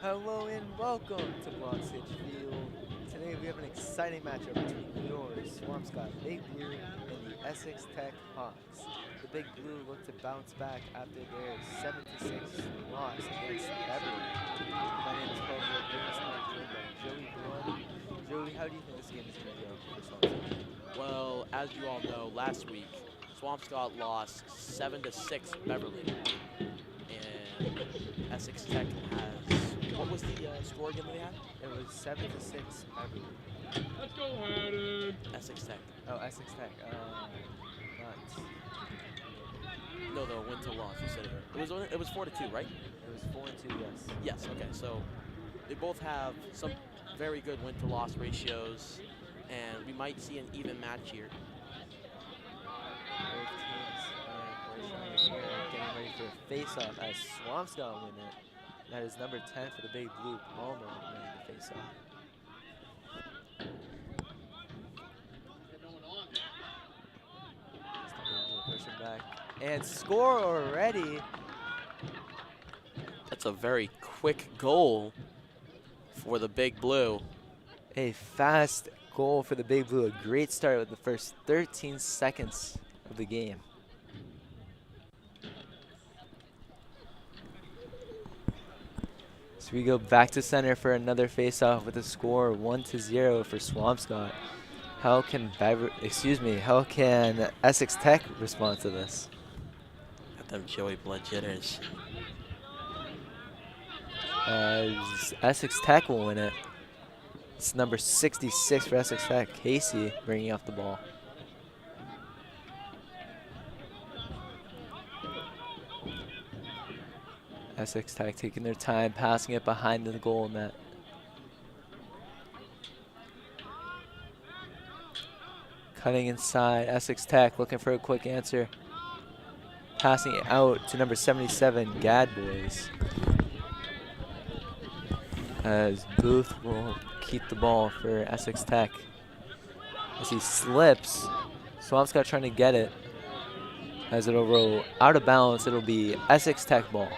Hello and welcome to Varsity Field. Today we have an exciting matchup between your Swampscott Big Blue and the Essex Tech Hawks. The Big Blue look to bounce back after their 7-6 loss against Beverly. My name is Paul Davis and I'm joined by Joey Blood. Joey, how do you think this game is going to go for Swampscott? Well, as you all know, last week Swampscott lost 7-6 Beverly, and Essex Tech has what was the score again that they had? It was 7-6 Beverly. Let's go, Haddon. Essex Tech. Oh, Essex Tech. Nuts. No, the win to loss. You said it was 4-2, right? It was 4-2, yes. Yes. Okay. So they both have some very good win to loss ratios, and we might see an even match here. Both teams are getting ready for a face-off as Swampscott win it. That is number 10 for the Big Blue, Palmer, ready to face off. Pushing back and score already. That's a very quick goal for the Big Blue. A fast goal for the Big Blue. A great start with the first 13 seconds of the game. So we go back to center for another face-off with a score 1-0 for Swampscott. How can Essex Tech respond to this? Got them Joey Blood jitters. As Essex Tech will win it. It's number 66 for Essex Tech, Casey, bringing up the ball. Essex Tech taking their time, passing it behind the goal net. Cutting inside, Essex Tech looking for a quick answer. Passing it out to number 77, Gad Boys. As Booth will keep the ball for Essex Tech. As he slips, Swampscott trying to get it. As it'll roll out of bounds, it'll be Essex Tech ball.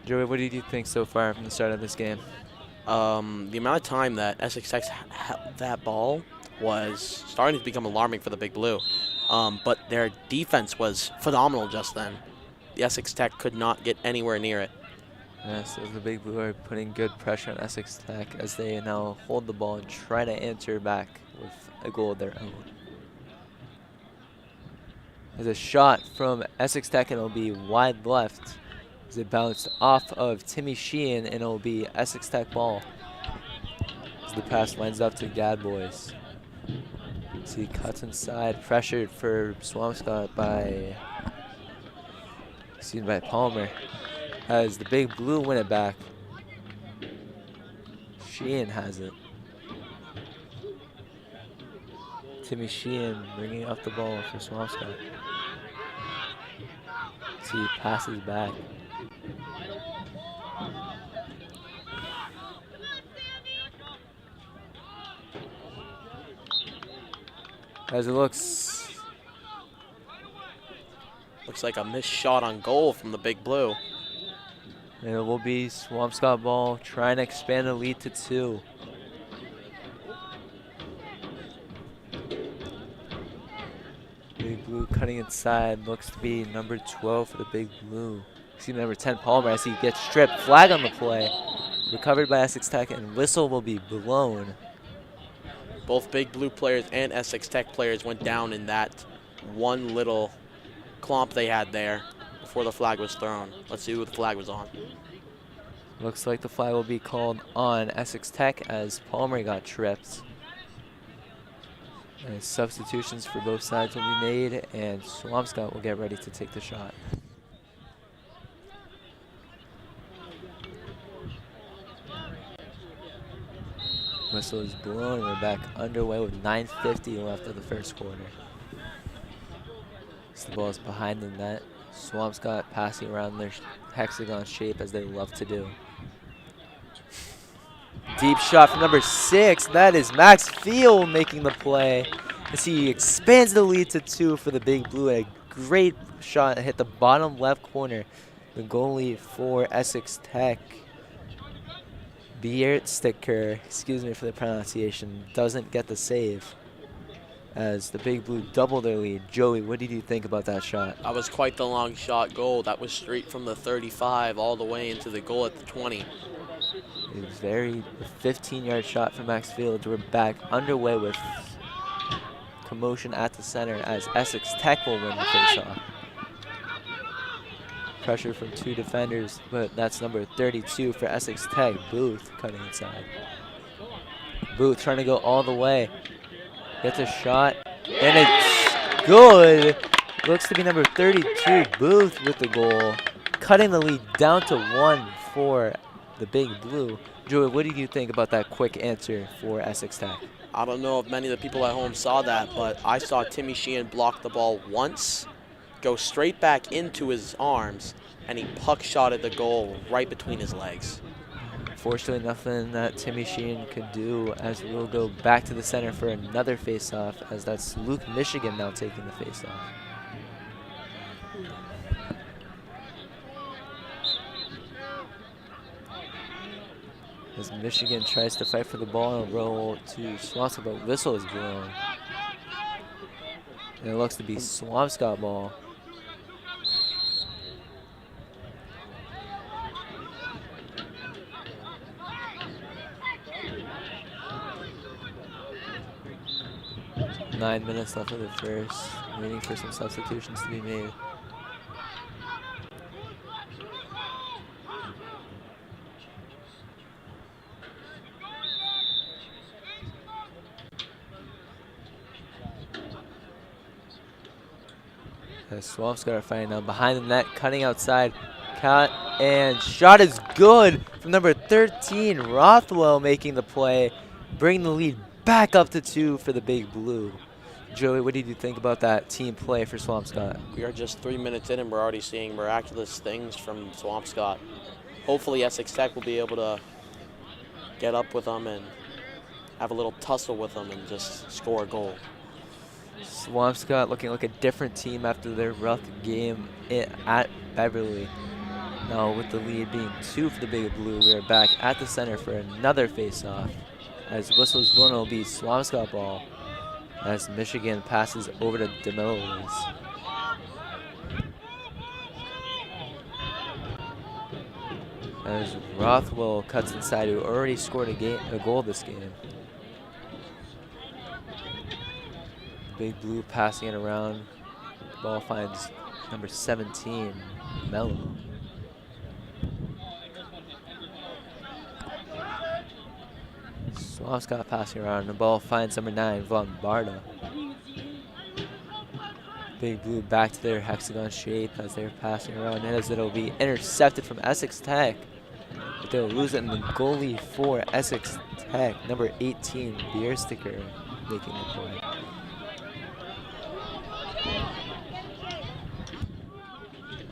Joey, what did you think so far from the start of this game? The amount of time that Essex Tech had that ball was starting to become alarming for the Big Blue. But their defense was phenomenal just then. The Essex Tech could not get anywhere near it. Yes, as the Big Blue are putting good pressure on Essex Tech as they now hold the ball and try to answer back with a goal of their own. There's a shot from Essex Tech and it'll be wide left as it bounced off of Timmy Sheehan and it'll be Essex Tech ball. As the pass winds up to Gad Boys. So he cuts inside, pressured for Swampscott by Palmer. As the Big Blue win it back. Sheehan has it. Timmy Sheehan bringing up the ball for Swampscott. So he passes back. As it looks like a missed shot on goal from the Big Blue. and it will be Swampscott ball trying to expand the lead to 2. Big Blue cutting inside, looks to be number 12 for the Big Blue. Excuse me, number 10 Palmer as he gets stripped. Flag on the play. Recovered by Essex Tech and whistle will be blown. Both Big Blue players and Essex Tech players went down in that one little clomp they had there before the flag was thrown. Let's see who the flag was on. Looks like the flag will be called on Essex Tech as Palmer got tripped. And substitutions for both sides will be made and Swampscott will get ready to take the shot. Whistle is blown and we're back underway with 9:50 left of the first quarter. So the ball is behind the net. Swampscott passing around their hexagon shape as they love to do. deep shot from number 6. That is Max Field making the play as he expands the lead to 2 for the Big Blue. A great shot hit the bottom left corner. The goalie for Essex Tech, Sticker, excuse me for the pronunciation, doesn't get the save as the Big Blue double their lead. Joey, what did you think about that shot? That was quite the long shot goal. That was straight from the 35 all the way into the goal at the 20. A very 15-yard shot from Max Field. We're back underway with commotion at the center as Essex Tech will win the faceoff. Pressure from 2 defenders, but that's number 32 for Essex Tech, Booth, cutting inside. Booth trying to go all the way. Gets a shot, and it's good. Looks to be number 32, Booth, with the goal, cutting the lead down to 1 for the Big Blue. Joey, what did you think about that quick answer for Essex Tech? I don't know if many of the people at home saw that, but I saw Timmy Sheehan block the ball once, go straight back into his arms, and he puck shotted the goal right between his legs. Fortunately, nothing that Timmy Sheehan could do as we'll go back to the center for another faceoff, as that's Luke Michigan now taking the faceoff. As Michigan tries to fight for the ball and roll to Swampscott, but whistle is blown. And it looks to be Swampscott ball. Nine minutes left of the first, waiting for some substitutions to be made. As Swampscott are fighting now behind the net, cutting outside. Cut and shot is good from number 13, Rothwell making the play, bringing the lead back up to 2 for the Big Blue. Joey, what did you think about that team play for Swampscott? We are just 3 minutes in and we're already seeing miraculous things from Swampscott. Hopefully Essex Tech will be able to get up with them and have a little tussle with them and just score a goal. Swampscott looking like a different team after their rough game at Beverly. Now with the lead being 2 for the Big Blue, we are back at the center for another face-off. As whistle is blown, it will be Swampscott ball as Michigan passes over to DeMillis. As Rothwell cuts inside, who already scored a goal this game. Big Blue passing it around. Ball finds number 17, Mello. Swampscott passing around. The ball finds number 9, Lombardo. Big Blue back to their hexagon shape as they're passing around, and as it'll be intercepted from Essex Tech. But they'll lose it, and the goalie for Essex Tech, number 18, Sticker, making the play.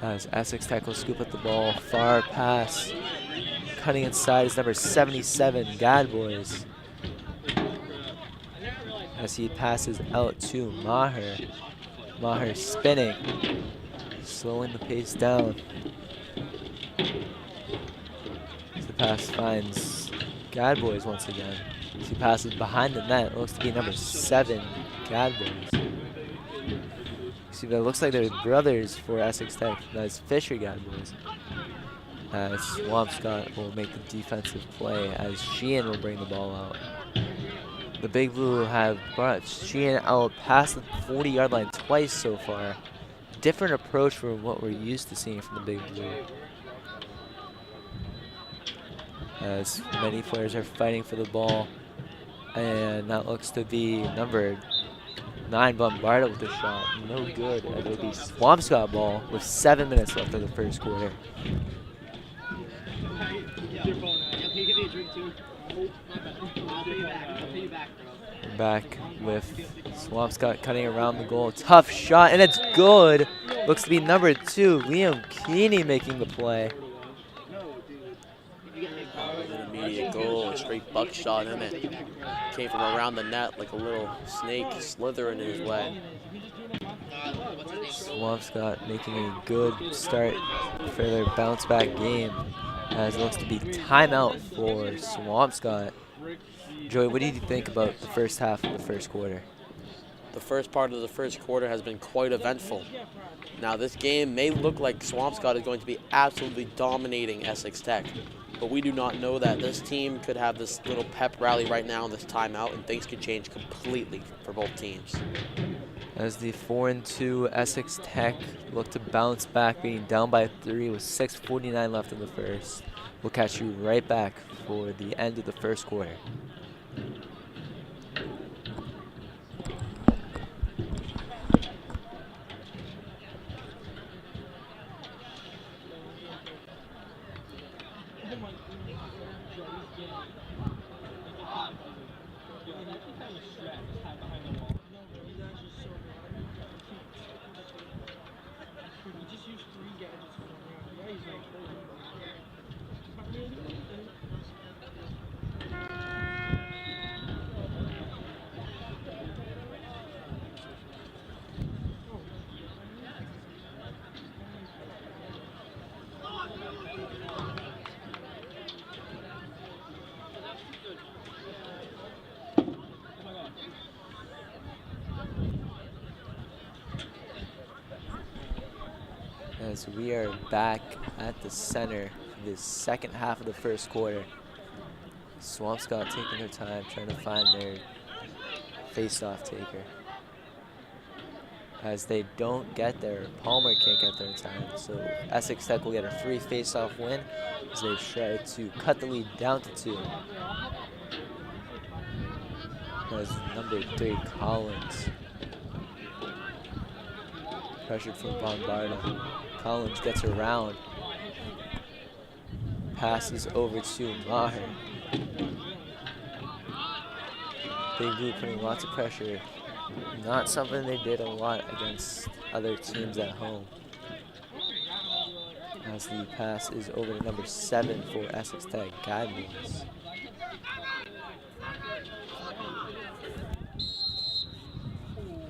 As Essex Tech will scoop up the ball, far pass. Cutting inside is number 77, Gadboys. As he passes out to Maher. Maher spinning, slowing the pace down. As the pass finds Gadboys once again. As he passes behind the net, it looks to be number 7, Gadboys. See, that looks like they're brothers for Essex Tech. That's Fisher Gadboys. As Swampscott will make the defensive play as Sheehan will bring the ball out. The Big Blue have brought Sheehan out past the 40-yard line twice so far. Different approach from what we're used to seeing from the Big Blue. As many players are fighting for the ball. And that looks to be number 9, Bombardo with a shot. No good. It'll be Swampscott ball with 7 minutes left of the first quarter. Back with Swampscott cutting around the goal. Tough shot, and it's good. Looks to be number 2, Liam Keeney making the play. An immediate goal. It's straight buckshot in it. Came from around the net like a little snake slithering in his way. Swampscott making a good start for their bounce back game, as it looks to be timeout for Swampscott. Joey, what did you think about the first half of the first quarter? The first part of the first quarter has been quite eventful. Now this game may look like Swampscott is going to be absolutely dominating Essex Tech, but we do not know that. This team could have this little pep rally right now in this timeout, and things could change completely for both teams. As the 4-2 Essex Tech look to bounce back, being down by 3 with 6:49 left in the first. We'll catch you right back for the end of the first quarter. As we are back at the center for the second half of the first quarter. Swampscott taking their time, trying to find their face-off taker. As they don't get there, Palmer can't get there in time, so Essex Tech will get a free face-off win as they try to cut the lead down to 2. As number 3, Collins, pressured from Bombardo. Collins gets around, passes over to Maher. Big Blue putting lots of pressure. Not something they did a lot against other teams at home. As the pass is over to number 7 for Essex Tech, Gadlins.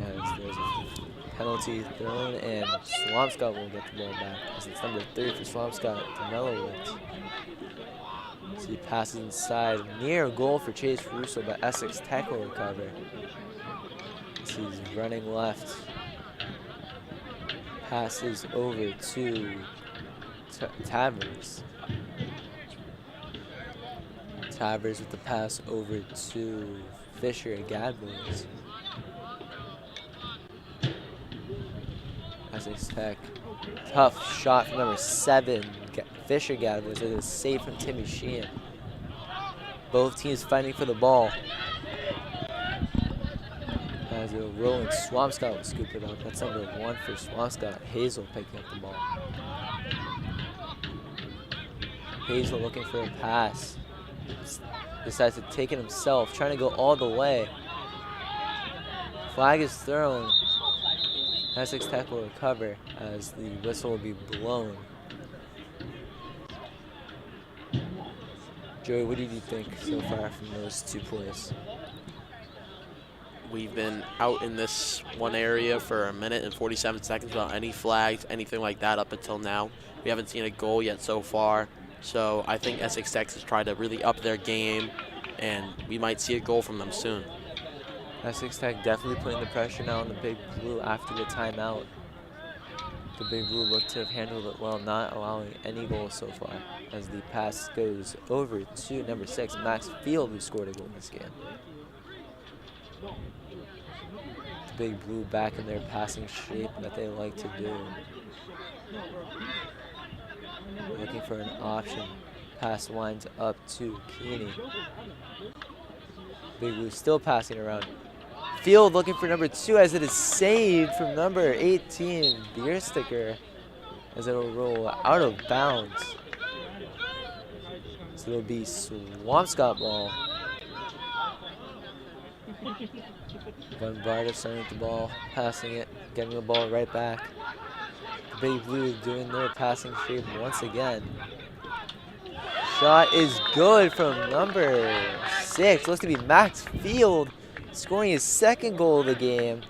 As there's a penalty thrown, and Swampscott will get the ball back. As it's number 3 for Swampscott, Demelowitz. So he passes inside, near goal for Chase Russo, but Essex Tech will recover. As he's running left. Passes over to Tavers. Tavers with the pass over to Fisher and Gadlins. Essex Tech. Tough shot from number 7, Fisher Gadlins. It is safe from Timmy Sheehan. Both teams fighting for the ball. As it'll roll, and Swampscott will scoop it up. That's number 1 for Swampscott. Hazel picking up the ball. Hazel looking for a pass. Decides to take it himself, trying to go all the way. Flag is thrown. Essex Tech will recover as the whistle will be blown. Joey, what did you think so far from those 2 plays? We've been out in this one area for a minute and 47 seconds without any flags, anything like that up until now. We haven't seen a goal yet so far. So I think Essex Tech has tried to really up their game, and we might see a goal from them soon. Essex Tech definitely putting the pressure now on the Big Blue after the timeout. The Big Blue look to have handled it well, not allowing any goals so far, as the pass goes over to number 6, Max Field, who scored a goal in this game. The Big Blue back in their passing shape that they like to do. Looking for an option. Pass winds up to Keeney. Big Blue still passing around. Field looking for number 2 as it is saved from number 18, Biersticker, as it will roll out of bounds. So it'll be Swampscott ball. Bombardo starting with the ball, passing it, getting the ball right back. Big Blue doing their passing shape once again. Shot is good from number 6. Looks to be Max Field scoring his second goal of the game,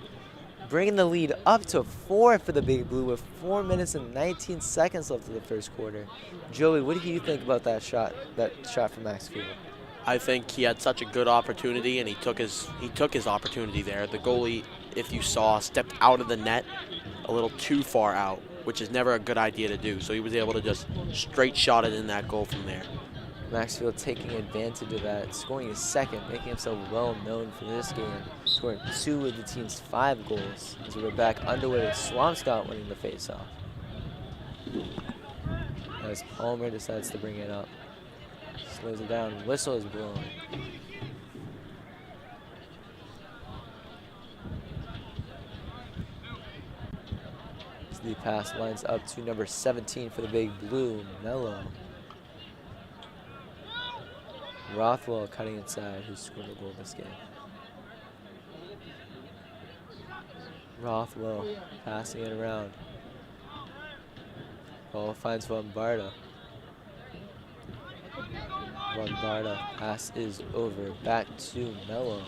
bringing the lead up to 4 for the Big Blue with 4 minutes and 19 seconds left of the first quarter. Joey, what do you think about that shot from Max Field? I think he had such a good opportunity, and he took his opportunity there. The goalie, if you saw, stepped out of the net a little too far out, which is never a good idea to do. So he was able to just straight shot it in that goal from there. Maxfield taking advantage of that, scoring his second, making himself well known for this game, scoring 2 of the team's 5 goals. As we're back underway with Swampscott winning the faceoff. As Palmer decides to bring it up. Slows it down, whistle is blown. The pass lines up to number 17 for the Big Blue, Mello. Rothwell cutting inside, who scored a goal this game. Rothwell passing it around. Ball finds Vombarda. Vombarda pass is over, back to Mello.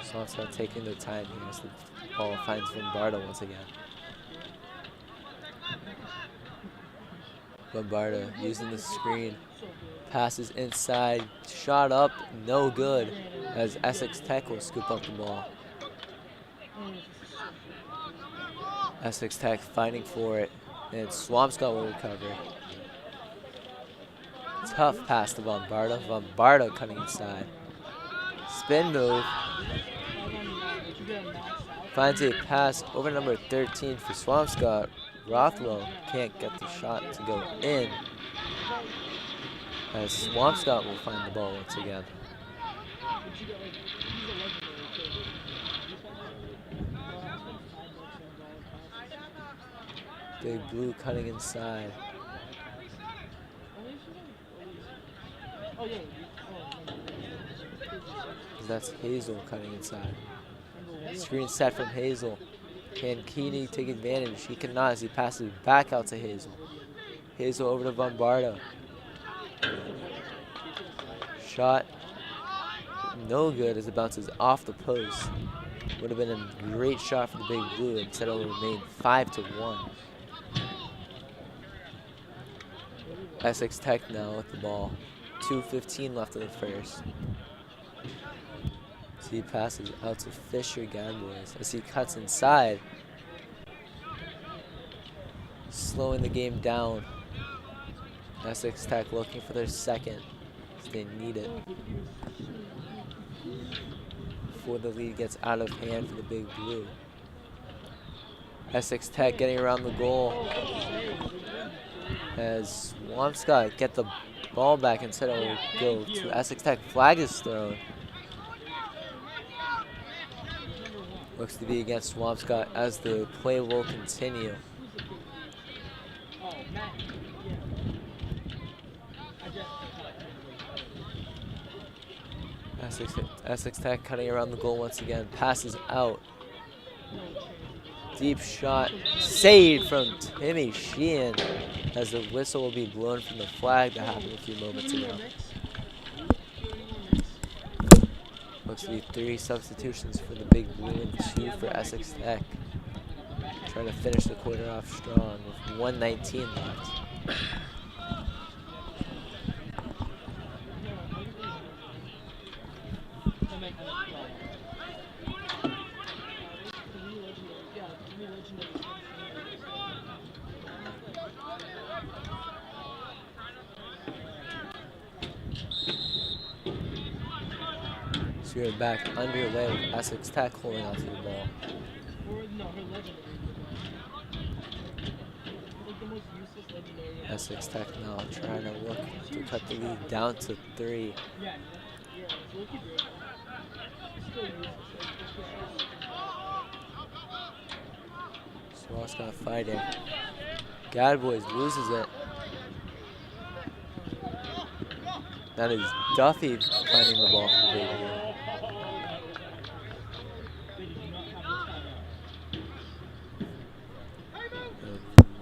Swampscott taking their time here as the ball finds Vombarda once again. Vombarda using the screen, passes inside, shot up, no good, as Essex Tech will scoop up the ball. Essex Tech fighting for it, and Swampscott will recover. Tough pass to Vombarda. Vombarda cutting inside. Spin move. Finds a pass over number 13 for Swampscott. Rothwell can't get the shot to go in, as Swampscott will find the ball once again. Big Blue cutting inside. That's Hazel cutting inside. Screen set from Hazel. Can Keeney take advantage? He cannot as he passes back out to Hazel. Hazel over to Vombarda. Shot no good as it bounces off the post. Would have been a great shot for the Big Blue. Instead it will remain 5-1. Essex Tech now with the ball. 2:15 left in the first. So he passes out to Fisher Gadboys as he cuts inside. Slowing the game down. Essex Tech looking for their second as they need it. Before the lead gets out of hand for the Big Blue. Essex Tech getting around the goal. As Swampscott get the ball back, instead it will go to Essex Tech. Flag is thrown. Looks to be against Swampscott as the play will continue. Essex Tech cutting around the goal once again. Passes out. Deep shot. Saved from Timmy Sheehan as the whistle will be blown from the flag that happened a few moments ago. Looks to be 3 substitutions for the Big Blue and 2 for Essex Tech. Trying to finish the quarter off strong with 1:19 left. So we're back underway with Essex Tech holding onto the ball. Essex Tech now trying to look to cut the lead down to 3. Swampscott fighting. Gadboys loses it. That is Duffy finding the ball for the Big Blue.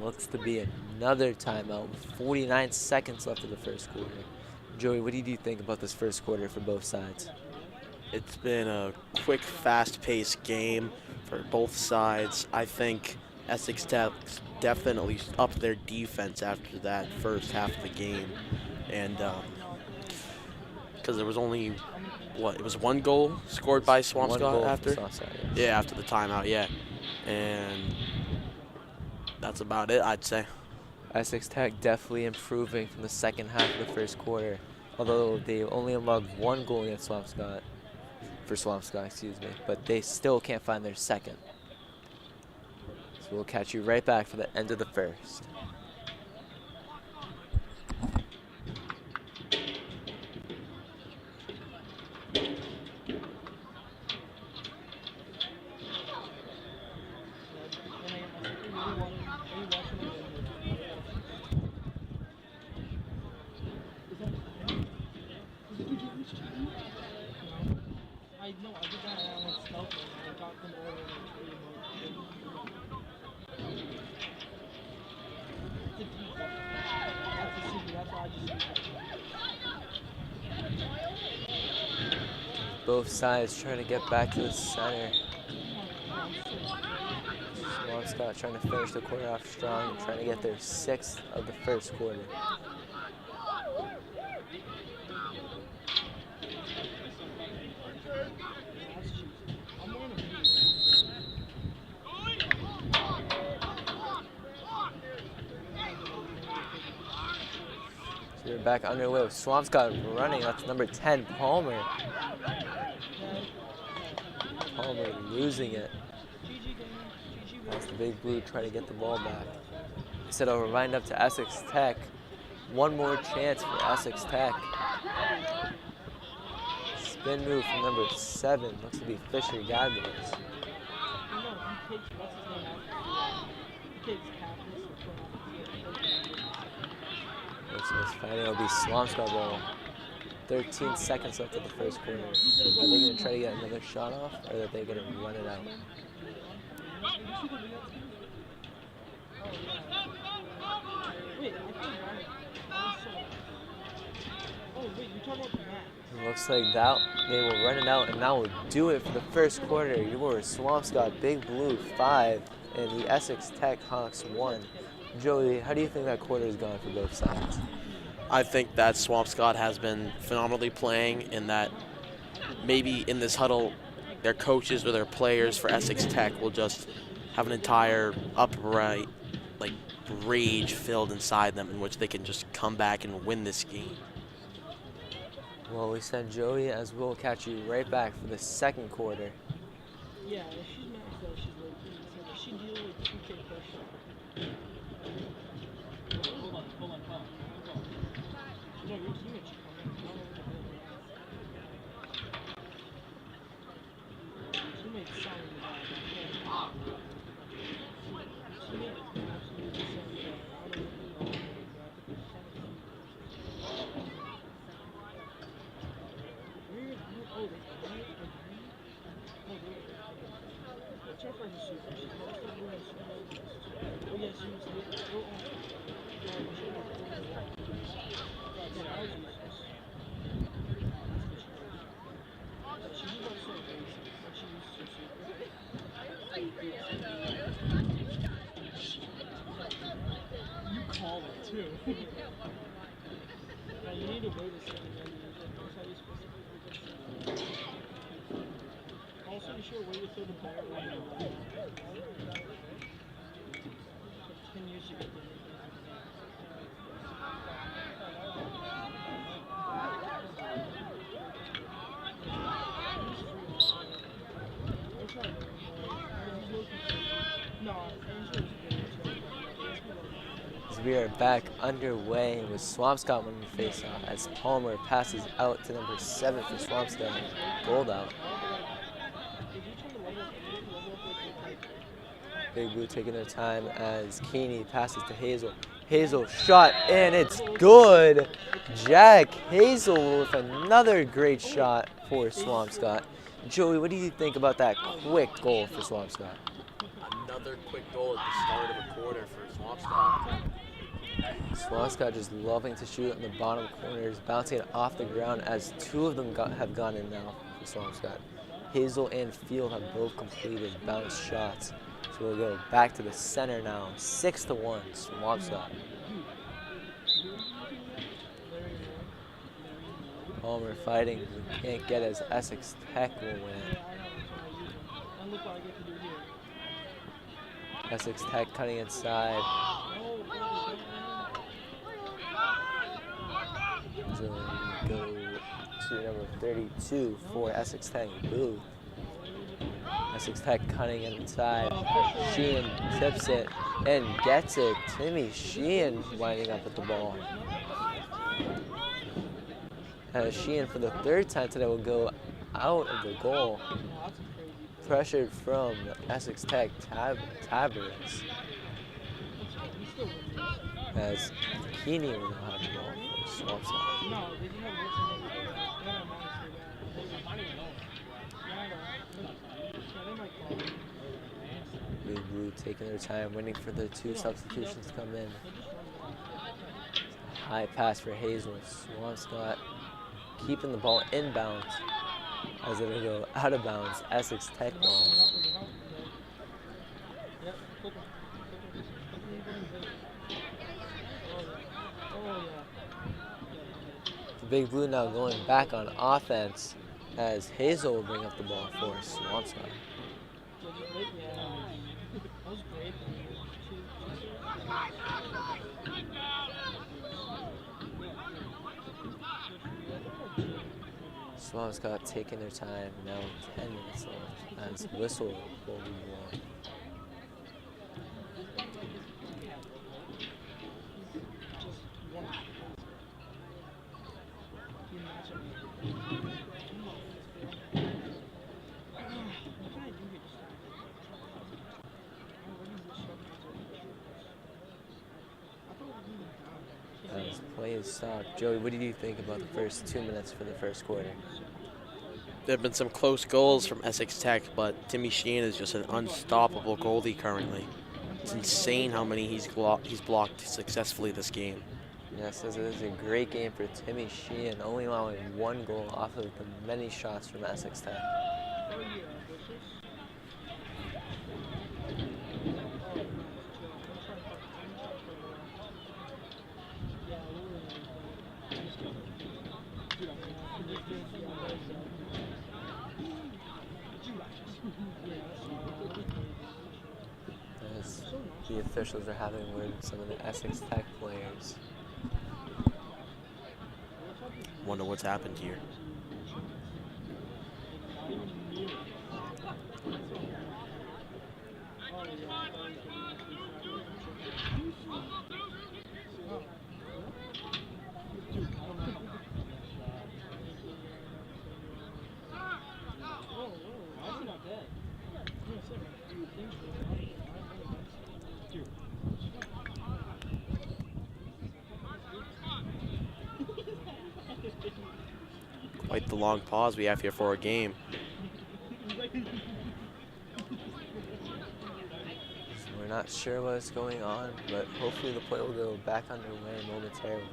Looks to be another timeout with 49 seconds left of the first quarter. Joey, what do you think about this first quarter for both sides? It's been a quick, fast-paced game for both sides. I think Essex Tech definitely upped their defense after that first half of the game. And because there was only, it was one goal scored by Swampscott after? Yeah, after the timeout, yeah. And that's about it, I'd say. Essex Tech definitely improving from the second half of the first quarter, although they only allowed one goal against Swampscott, but they still can't find their second. So we'll catch you right back for the end of the first. Both sides trying to get back to the center. Swampscott trying to finish the quarter off strong and trying to get their sixth of the first quarter. So we're back underway with Swampscott running. That's number 10, Palmer. Palmer losing it. That's the Big Blue trying to get the ball back. Instead of a wind up to Essex Tech. One more chance for Essex Tech. Spin move from number 7. Looks to be Fisher Gadbois. Looks like this fighting will be Swampscott ball. 13 seconds left of the first quarter. Are they going to try to get another shot off, or are they going to run it out? It looks like that they will run it out, and that will do it for the first quarter. Your Swampscott Big Blue 5 and the Essex Tech Hawks 1. Joey, how do you think that quarter has gone for both sides? I think that Swampscott has been phenomenally playing, and that maybe in this huddle, their coaches or their players for Essex Tech will just have an entire upright, rage filled inside them in which they can just come back and win this game. Well, we said Joey, as we'll catch you right back for the second quarter. Yeah, if she's maxed out, she's like, she deal with 2K pressure. Hold on. No, your teammate should come in. Teammates sound bad. Teammate absolutely sound bad. You call it too. Now you need to wait a second. That's how you're supposed to do it. Also, you should wait until the ball right now. 10 years to get the As we are back underway with Swampscott winning the face-off as Palmer passes out to number 7 for Swampscott. Gold out. Big Blue taking their time as Keeney passes to Hazel. Hazel shot, and it's good. Jack Hazel with another great shot for Swampscott. Joey, what do you think about that quick goal for Swampscott? Another quick goal at the start of a quarter for Swampscott. Swampscott just loving to shoot in the bottom corners, bouncing it off the ground as two of them have gone in now for Swampscott. Hazel and Field have both completed bounce shots. So we'll go back to the center now. 6-1, Swampscott. Palmer fighting, we can't get as Essex Tech will win. Essex Tech cutting inside. So we go to number 32 for Essex Tech, Booth. Essex Tech cutting inside. Sheehan tips it and gets it. Timmy Sheehan winding up with the ball. Sheehan for the third time today will go out of the goal. Pressured from Essex Tech, Tabarez. As Keeney will now have the ball for Swampscott. Big Blue taking their time, waiting for the two substitutions to come in. High pass for Hazel. Swampscott keeping the ball inbounds as it'll go out of bounds. Essex Tech ball. The Big Blue now going back on offense as Hazel will bring up the ball for Swampscott. Swampscott taking their time, now 10 minutes left as whistle will be blown. As play is stopped. Joey, what did you think about the first 2 minutes for the first quarter? There have been some close goals from Essex Tech, but Timmy Sheehan is just an unstoppable goalie currently. It's insane how many he's blocked successfully this game. Yes, this is a great game for Timmy Sheehan, only allowing one goal off of the many shots from Essex Tech. As the officials are having a word with some of the Essex Tech players. Wonder what's happened here. Quite the long pause we have here for a game. We're not sure what's going on, but hopefully the play will go back underway momentarily.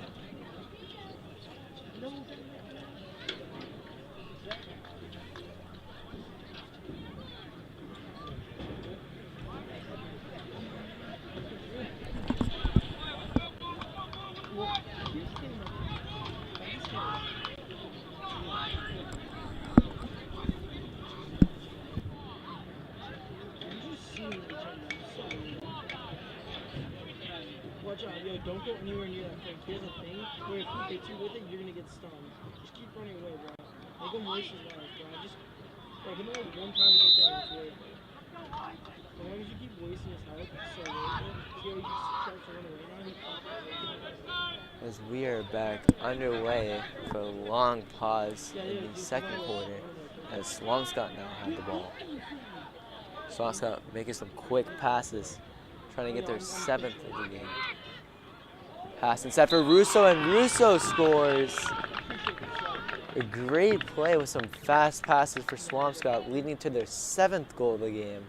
Watch out, yo, don't go anywhere near that thing. Here's the thing, where if he hits you with it, you're gonna get stunned. Just keep running away, bro. Make him waste his life, bro. Just, bro, hit him like one time with the thing, it's good. As long as you keep wasting his health, it's so worth it. See how he just starts to run away now? As we are back underway for a long pause in the second quarter, as Swampscott now have the ball. Swampscott making some quick passes, trying to get their 7th of the game. Pass inside for Russo, and Russo scores. A great play with some fast passes for Swampscott, leading to their 7th goal of the game.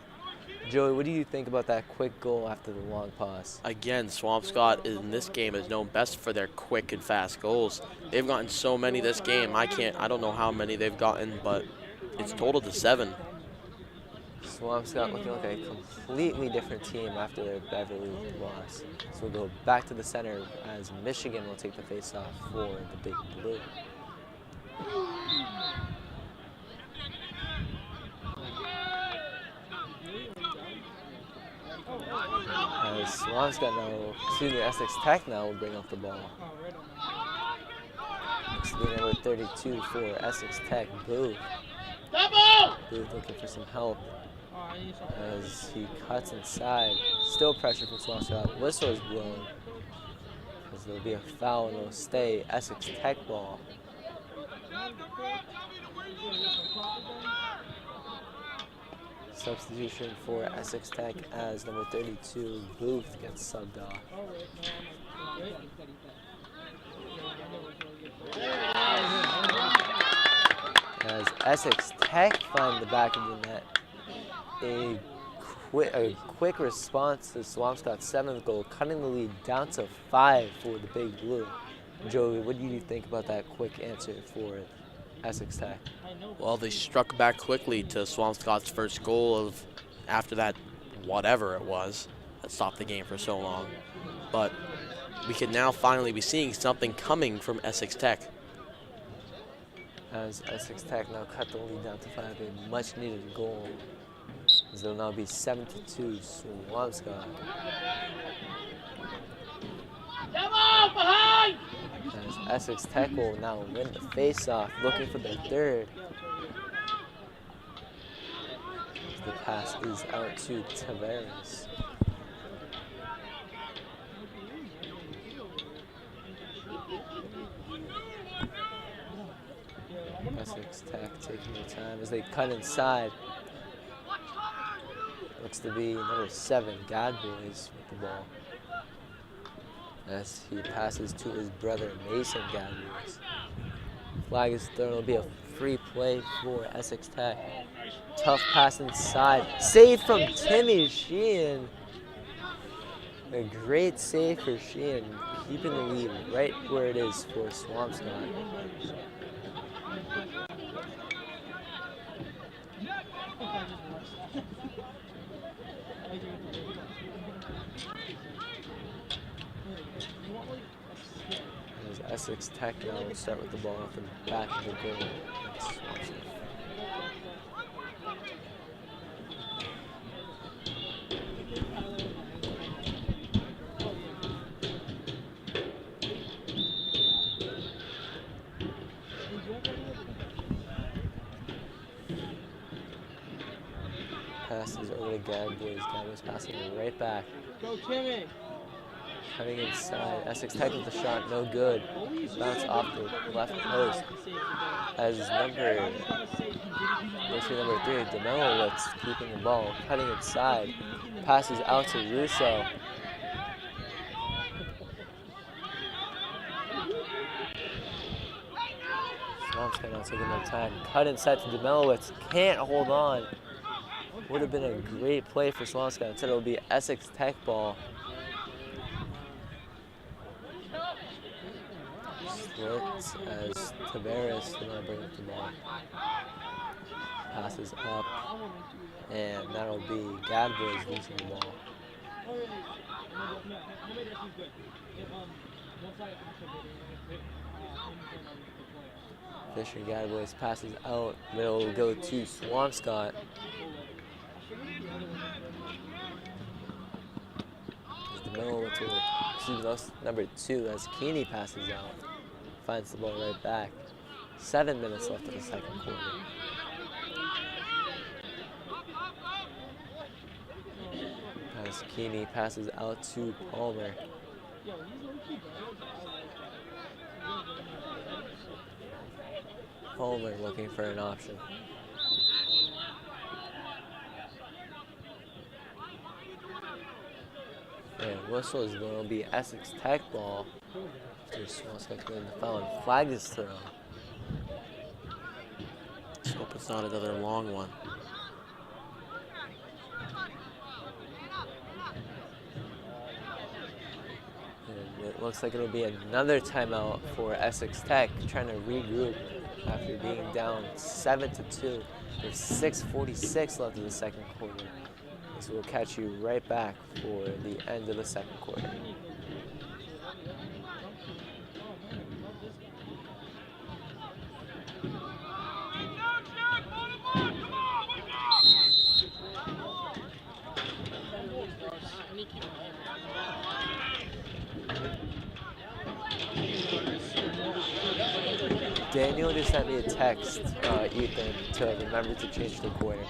Joey, what do you think about that quick goal after the long pause? Again, Swampscott in this game is known best for their quick and fast goals. They've gotten so many this game. I don't know how many they've gotten, but it's total to 7. Swampscott looking like a completely different team after their Beverly loss. So we'll go back to the center as Michigan will take the face-off for the Big Blue. As Swampscott now, Essex Tech now will bring up the ball. Looks to be number 32 for Essex Tech, Booth. Booth looking for some help as he cuts inside. Still pressure from Swampscott. Whistle is blown as there'll be a foul and it'll stay Essex Tech ball. Substitution for Essex Tech as number 32, Booth, gets subbed off. As Essex Tech find the back of the net. A quick response to Swampscott's 7th goal, cutting the lead down to 5 for the Big Blue. Joey, what do you think about that quick answer for Essex Tech? Well, they struck back quickly to Swampscott's first goal after that whatever it was that stopped the game for so long. But we can now finally be seeing something coming from Essex Tech. As Essex Tech now cut the lead down to 5, a much needed goal. As it'll now be 7-2 Swampscott. As Essex Tech will now win the face-off, looking for their 3rd. The pass is out to Tavares. Essex Tech taking their time as they cut inside. Looks to be number 7, Gadboys, with the ball. As he passes to his brother, Mason Gadboys. Flag is thrown. It'll be a free play for Essex Tech. Tough pass inside. Save from Timmy Sheehan. A great save for Sheehan, keeping the lead right where it is for Swampscott. As Essex Tech now will start with the ball at the back of the goal. Passes over to Gadboys. Gadboys passing it right back. Go, Timmy. Cutting inside. Essex Tech with the shot, no good. Bounce off the left post. As number 3, Demelowitz keeping the ball. Cutting inside. Passes out to Russo. Swampscott now taking their time. Cut inside to Demelowitz. Can't hold on. Would have been a great play for Swampscott. Instead, it'll be Essex Tech ball. Splits as Tavares will now bring up the ball. Passes up, and that'll be Gadboys losing the ball. Fisher Gadboys passes out, but it'll go to Swampscott. Number 2 as Keeney passes out. Finds the ball right back. 7 minutes left in the second quarter. As Keeney passes out to Palmer. Palmer looking for an option. And whistle is going to be Essex Tech ball. After Swampscott committing the foul and flag is thrown. Let's hope it's not another long one. looks like it'll be another timeout for Essex Tech, trying to regroup after being down 7-2. There's 6:46 left in the second quarter. So we'll catch you right back for the end of the second quarter. Daniel just sent me a text, Ethan, to remember to change the quarter.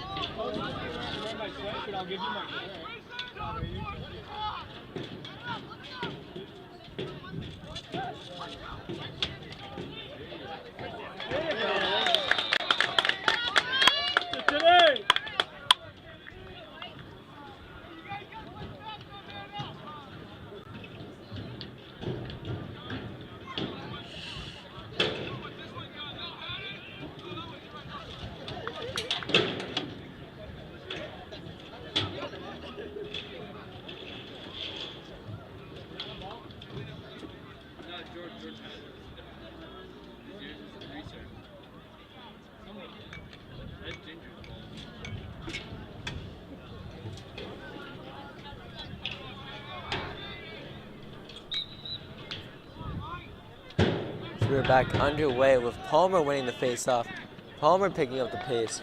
We're back underway with Palmer winning the face-off. Palmer picking up the pace.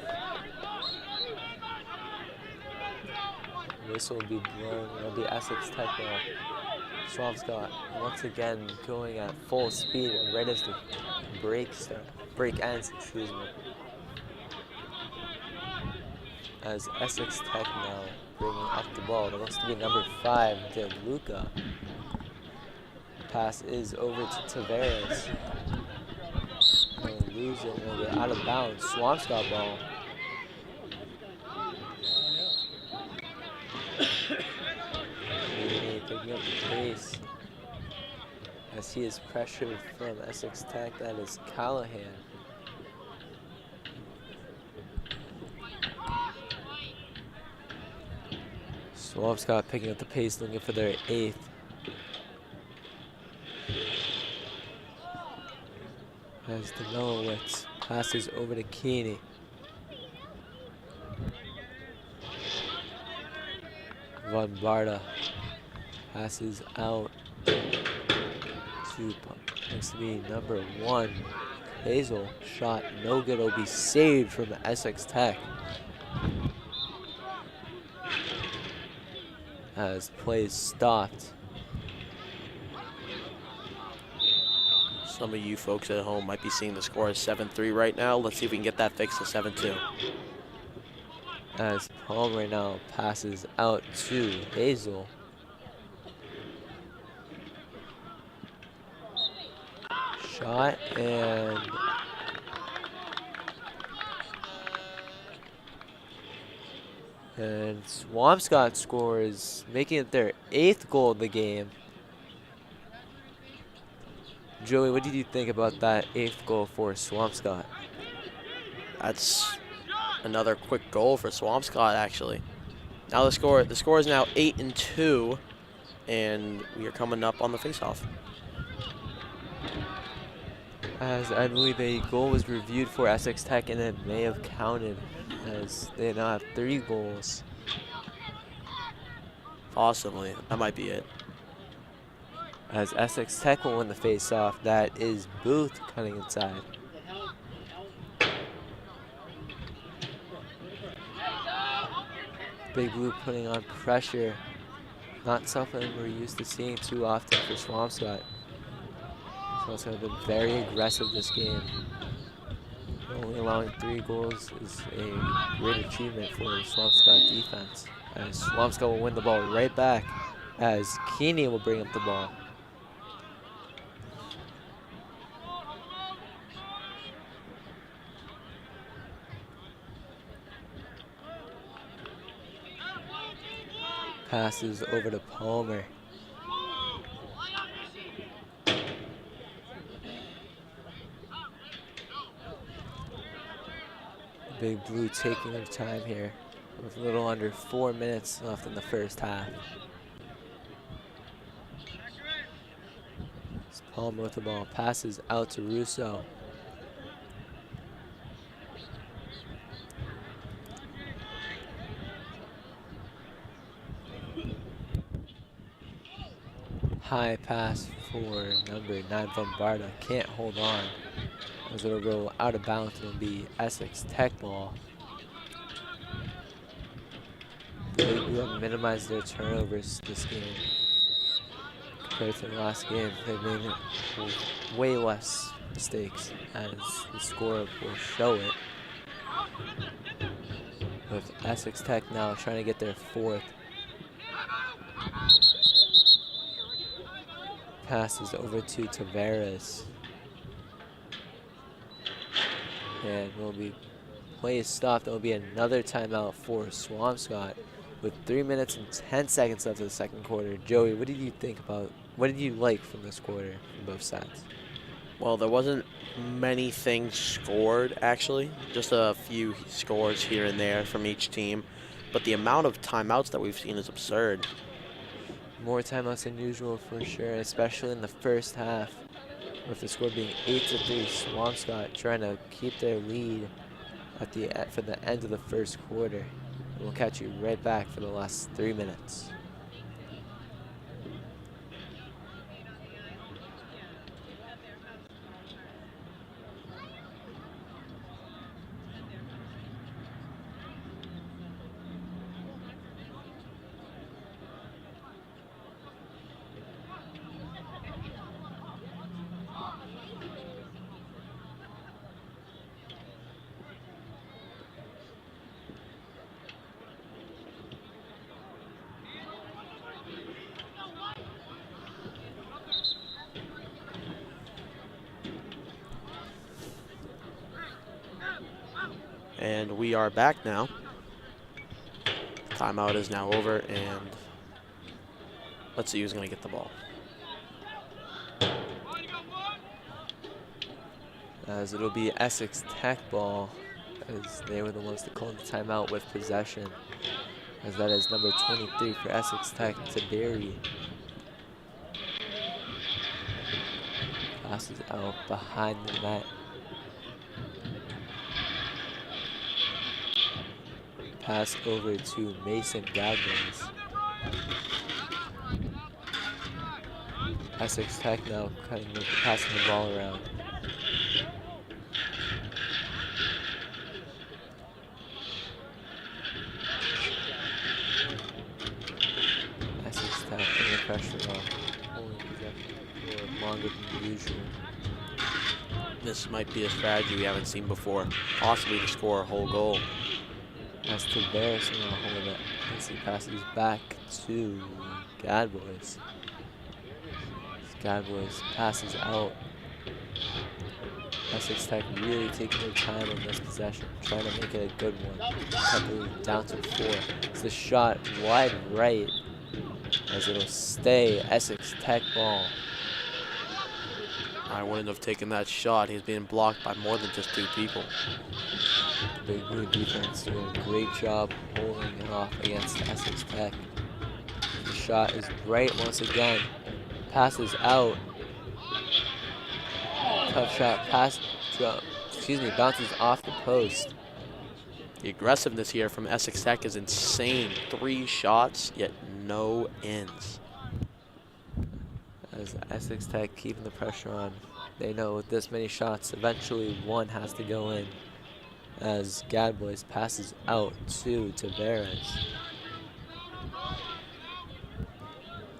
This will be blown. It'll be Essex Tech now. Swampscott once again going at full speed right as the break ends, excuse me. As Essex Tech now bringing up the ball. That looks to be number 5, DeLuca. Pass is over to Tavares. He'll lose it. He'll get out of bounds. Swampscott ball. Picking up the pace. As he is pressured from Essex Tech, that is Callahan. Swampscott picking up the pace, looking for their 8th. As Danilowicz passes over to Keeney. Von Barda passes out to looks to be number 1. Hazel shot no good. Will be saved from Essex Tech. As play is stopped. Some of you folks at home might be seeing the score as 7-3 right now. Let's see if we can get that fixed to 7-2. As Palm right now passes out to Hazel. Shot and Swampscott scores, making it their 8th goal of the game. Joey, what did you think about that 8th goal for Swampscott? That's another quick goal for Swampscott, actually. Now the score is now 8-2, and we are coming up on the faceoff. As I believe a goal was reviewed for Essex Tech, and it may have counted, as they now have 3 goals. Possibly, that might be it. As Essex Tech will win the face-off, that is Booth cutting inside. Big Blue putting on pressure. Not something we're used to seeing too often for Swampscott. Swampscott have been very aggressive this game. Only allowing 3 goals is a great achievement for the Swampscott defense. As Swampscott will win the ball right back, as Keeney will bring up the ball. Passes over to Palmer. Big Blue taking their time here with a little under 4 minutes left in the first half. Palmer with the ball, passes out to Russo. High pass for number 9, Bombarda. Can't hold on. As it'll roll out of bounds, it'll be Essex Tech ball. They have minimized their turnovers this game compared to the last game. They've made way less mistakes, as the score will show it. With Essex Tech now trying to get their 4th. Passes over to Tavares. And will be play is stopped. There will be another timeout for Swampscott with 3 minutes and 10 seconds left of the second quarter. Joey, what did you think about, what did you like from this quarter from both sides? Well, there wasn't many things scored, actually. Just a few scores here and there from each team. But the amount of timeouts that we've seen is absurd. More timeouts than usual for sure, especially in the first half. With the score being 8-3, Swampscott trying to keep their lead for the end of the first quarter. We'll catch you right back for the last 3 minutes. And we are back now. Timeout is now over, and let's see who's going to get the ball. As it'll be Essex Tech ball, as they were the ones that called the timeout with possession. As that is number 23 for Essex Tech, Tiberi. Passes out behind the net. Pass over to Mason Gadlins. Essex Tech now passing the ball around. Essex Tech putting the pressure on, holding possession for longer than usual. This might be a strategy we haven't seen before, possibly to score a whole goal. As Tavares on a hold it as he passes back to Gadboys. Gadboys passes out. Essex Tech really taking their time on this possession, trying to make it a good one. Couple down to 4. It's the shot wide right, as it'll stay Essex Tech ball. I wouldn't have taken that shot. He's being blocked by more than just 2 people. Big blue defense doing a great job holding it off against Essex Tech. The shot is right once again. Passes out. Tough shot. Bounces off the post. The aggressiveness here from Essex Tech is insane. 3 shots, yet no ends. As Essex Tech keeping the pressure on. They know with this many shots, eventually one has to go in. As Gadboys passes out to Tavares.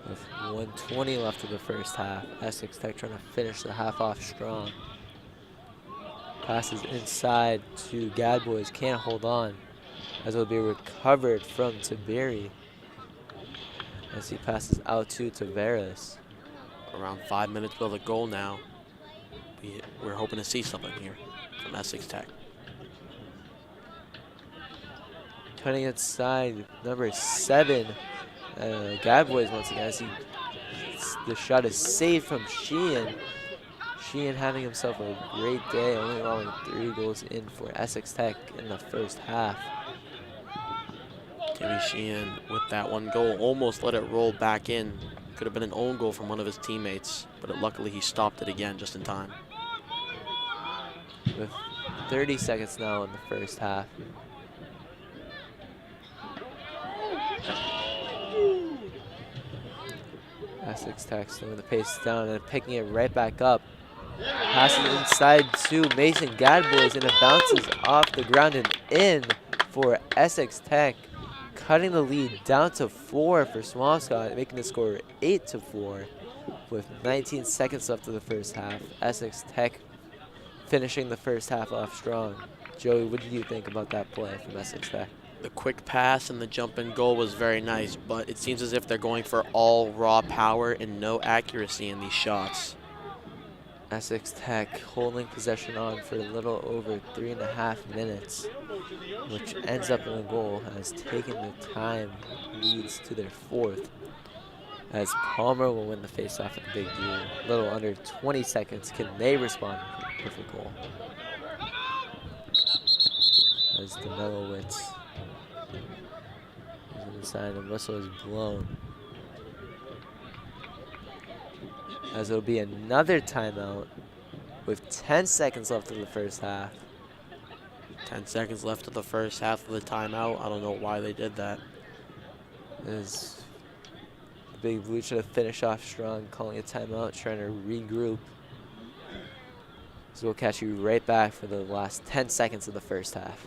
With 1:20 left of the first half, Essex Tech trying to finish the half off strong. Passes inside to Gadboys, can't hold on, as it will be recovered from Tiberi. As he passes out to Tavares. Around 5 minutes till the goal now. We're hoping to see something here from Essex Tech. Turning inside, number 7, Gadboys once again. As the shot is saved from Sheehan. Sheehan having himself a great day, only allowing 3 goals in for Essex Tech in the first half. Timmy Sheehan with that 1 goal almost let it roll back in Could have been an own goal from one of his teammates, but luckily he stopped it again just in time. With 30 seconds now in the first half. Essex Tech slowing the pace down and picking it right back up. Passes inside to Mason Gadboys, and it bounces off the ground and in for Essex Tech, cutting the lead down to 4 for Swampscott, making the score 8-4 with 19 seconds left of the first half. Essex Tech finishing the first half off strong. Joey, what did you think about that play from Essex Tech? The quick pass and the jump in goal was very nice, but it seems as if they're going for all raw power and no accuracy in these shots. Essex Tech holding possession on for a little over 3.5 minutes, which ends up in a goal, has taken the time, leads to their 4th, as Palmer will win the faceoff at the Big Blue. A little under 20 seconds. Can they respond with a goal? As Demelowitz is inside, the whistle is blown. As it'll be another timeout with 10 seconds left of the first half. 10 seconds left of the first half of the timeout. I don't know why they did that. As the Big Blue trying to finish off strong, calling a timeout, trying to regroup. So we'll catch you right back for the last 10 seconds of the first half.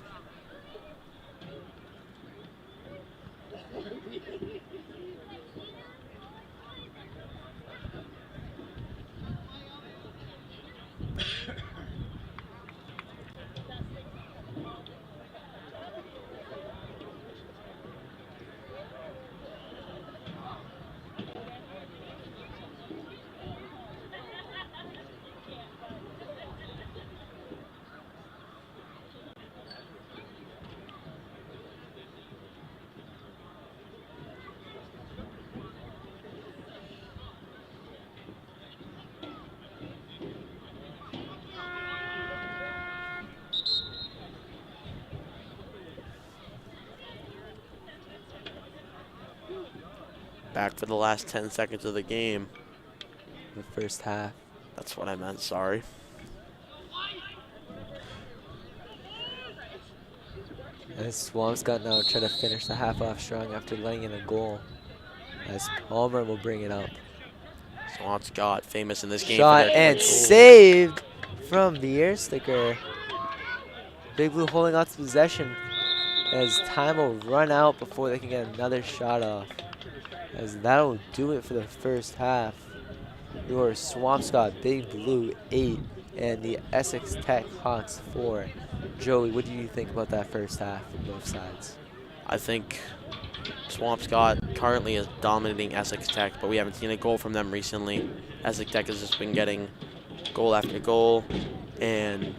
Back for the last 10 seconds of the game. The first half. That's what I meant, sorry. As Swampscott now try to finish the half off strong after letting in a goal. As Palmer will bring it up. Swampscott, famous in this game. Shot for their and saved from the air sticker. Big Blue holding on to possession as time will run out before they can get another shot off. As that'll do it for the first half. Your Swampscott Big Blue 8 and the Essex Tech Hawks 4. Joey, what do you think about that first half from both sides? I think Swampscott currently is dominating Essex Tech, but we haven't seen a goal from them recently. Essex Tech has just been getting goal after goal, and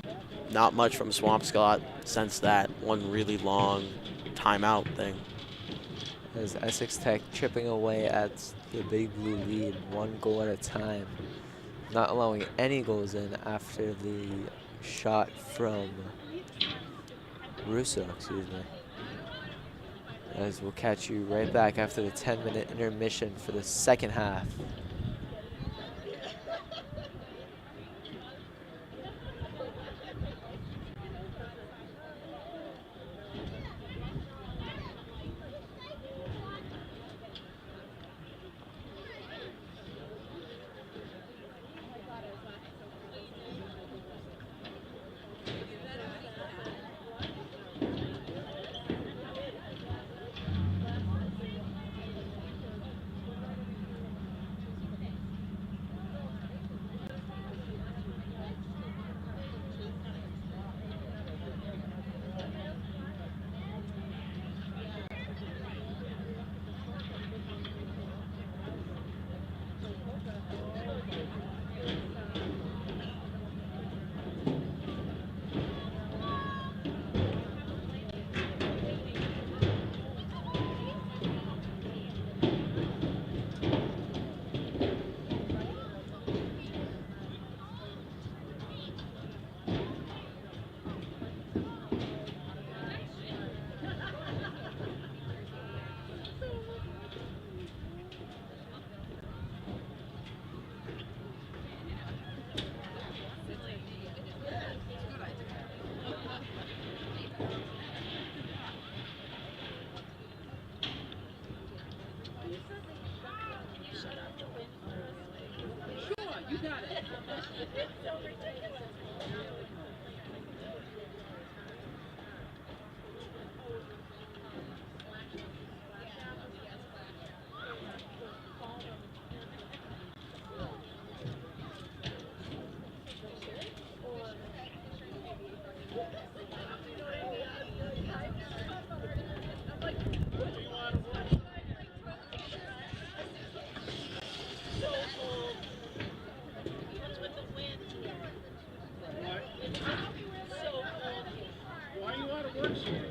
not much from Swampscott since that one really long timeout thing. As Essex Tech chipping away at the Big Blue lead, 1 goal at a time, not allowing any goals in after the shot from Russo, excuse me. As we'll catch you right back after the 10-minute intermission for the second half. Why are you out of work, sir?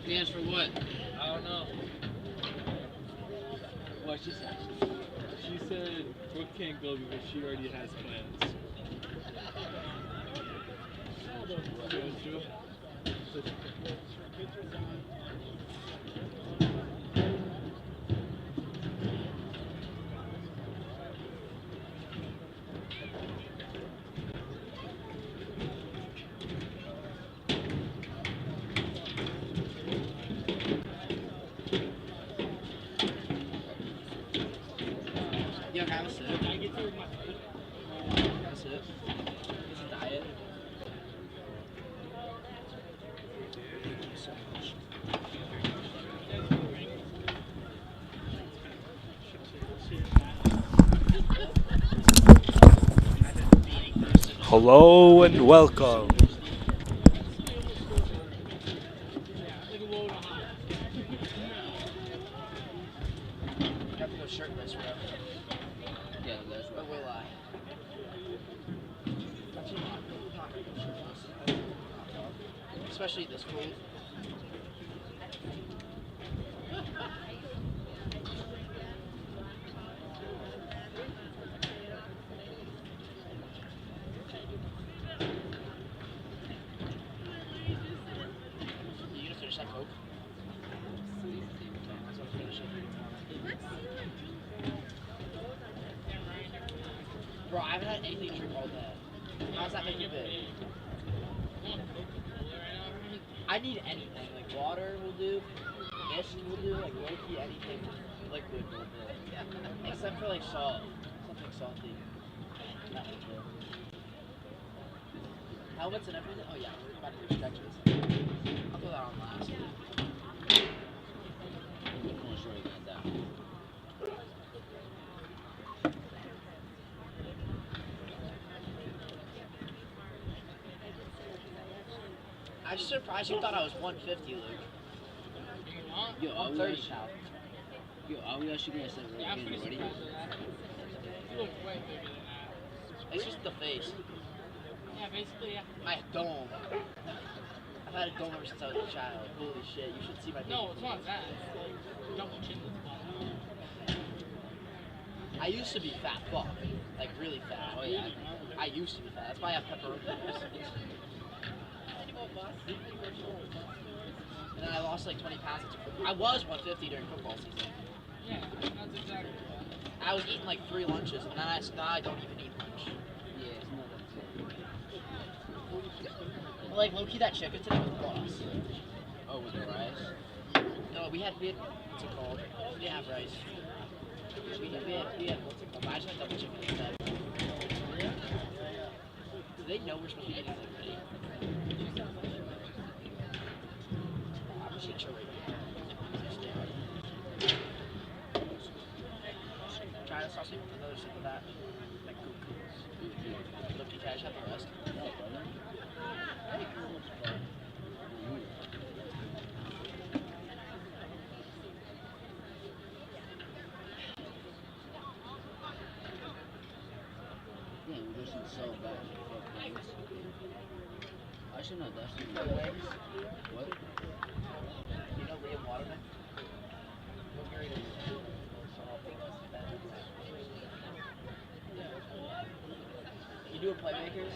Dance for what? I don't know. What she said? She said Brooke can't go because she already has plans. That's true. Yeah, have a sip. Have a sip. It's a diet. Thank you so much. Hello and welcome. Have to go shirtless, bro. Yeah, that's what will I. Especially this cold. finish that Coke? Let's go finish it. Bro, I haven't had anything to drink all day. How's that make you big? I need anything. Like water will do, mist will do, like low-key anything liquid will do. Except for like salt. Something salty. That would do. Helmets and everything? Oh yeah, we're about to do stretches. I'll throw that on last. I'm just surprised you thought I was 150, Luke. Yo, I'm 30 now. Yo, are we actually gonna start getting ready? It's just the face. Yeah, basically, yeah. My dome. I've had a dome ever since I was a child. Holy shit, you should see my No, face. it's not that. It's like double chin this bottom. I used to be fat fuck. Like really fat. Oh yeah. I used to be fat. That's why I have pepperoni. And then I lost like 20 pounds. I was 150 during football season. Yeah, that's exactly what. I was eating like 3 lunches, and now I don't even eat lunch. Yeah, it's not that. But like low-key that chicken today was boss. Oh, with the rice? No, we had what's it called? We didn't have rice. We had what's it called? I just had double chicken instead. Do they know we're supposed to be eating like ready? I'm just gonna chill right here. Try the sausage with another sip of that. Like cuckoo. Look, can I just have the rest? Yeah, we're just gonna sell back for wings. Actually, no, that's the Wings? What? You know Liam Waterman? We'll get rid of You doing playmakers?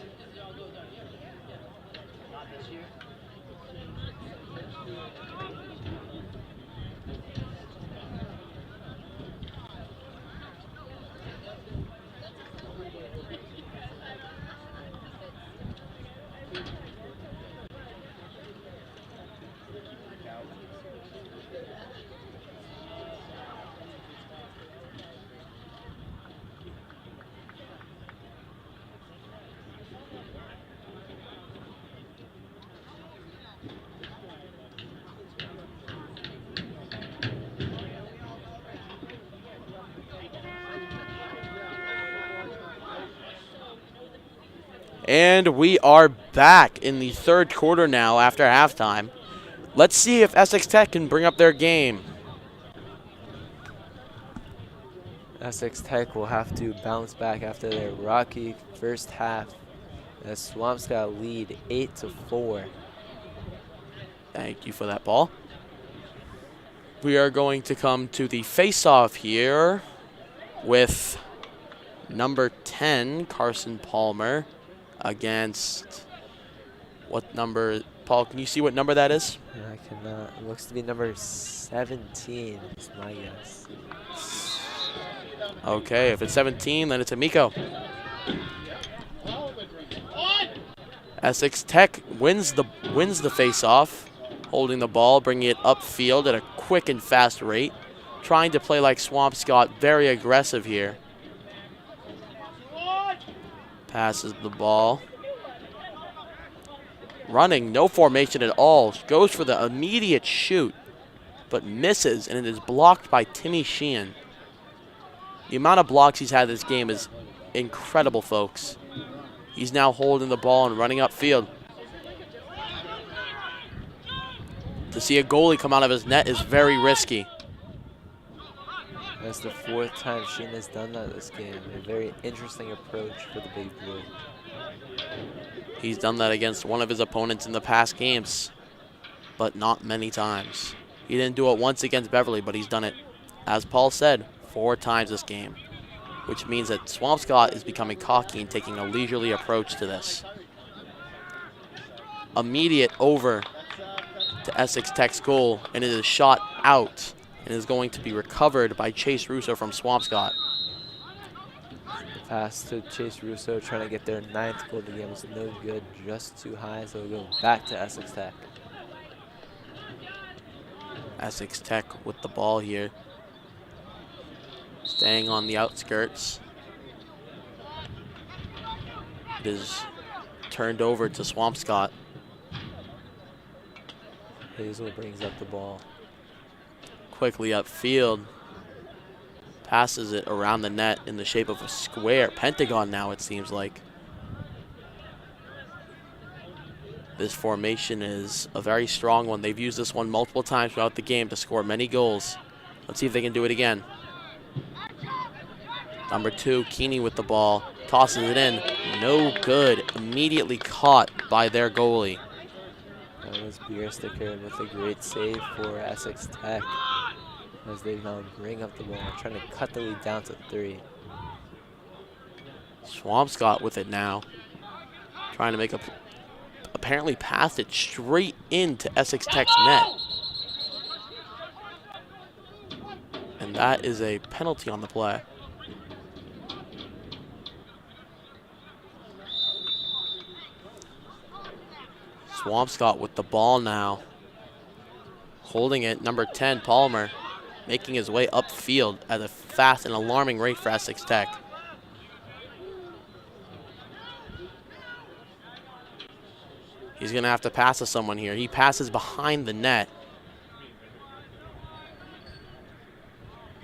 Not this year. And we are back in the third quarter now after halftime. Let's see if Essex Tech can bring up their game. Essex Tech will have to bounce back after their rocky first half. The Swampscott lead 8-4. Thank you for that ball. We are going to come to the face-off here with number 10, Carson Palmer, against what number? Paul, can you see what number that is? I cannot. It looks to be number 17, is my guess. Okay, if it's 17, then it's Amico. Essex Tech wins the face-off, holding the ball, bringing it upfield at a quick and fast rate, trying to play like Swampscott, very aggressive here. Passes the ball. Running, no formation at all. Goes for the immediate shoot, but misses, and it is blocked by Timmy Sheehan. The amount of blocks he's had this game is incredible, folks. He's now holding the ball and running upfield. To see a goalie come out of his net is very risky. That's the 4th time Sheehan has done that this game. A very interesting approach for the Big Blue. He's done that against one of his opponents in the past games, but not many times. He didn't do it once against Beverly, but he's done it, as Paul said, 4 times this game, which means that Swampscott is becoming cocky and taking a leisurely approach to this. Immediate over to Essex Tech's goal, and it is shot out and is going to be recovered by Chase Russo from Swampscott. Pass to Chase Russo, trying to get their 9th goal of the game. Was no good, just too high, so we'll go back to Essex Tech. Essex Tech with the ball here. Staying on the outskirts. It is turned over to Swampscott. Hazel brings up the ball. Quickly upfield. Passes it around the net in the shape of a square. Pentagon now, it seems like. This formation is a very strong one. They've used this one multiple times throughout the game to score many goals. Let's see if they can do it again. Number 2, Keeney with the ball. Tosses it in. No good. Immediately caught by their goalie. That was Biersticker with a great save for Essex Tech, as they now bring up the ball, trying to cut the lead down to 3. Swampscott with it now. Trying to make a... Apparently passed it straight into Essex Tech's net. And that is a penalty on the play. Swampscott with the ball now. Holding it, number 10, Palmer, making his way upfield at a fast and alarming rate for Essex Tech. He's going to have to pass to someone here. He passes behind the net.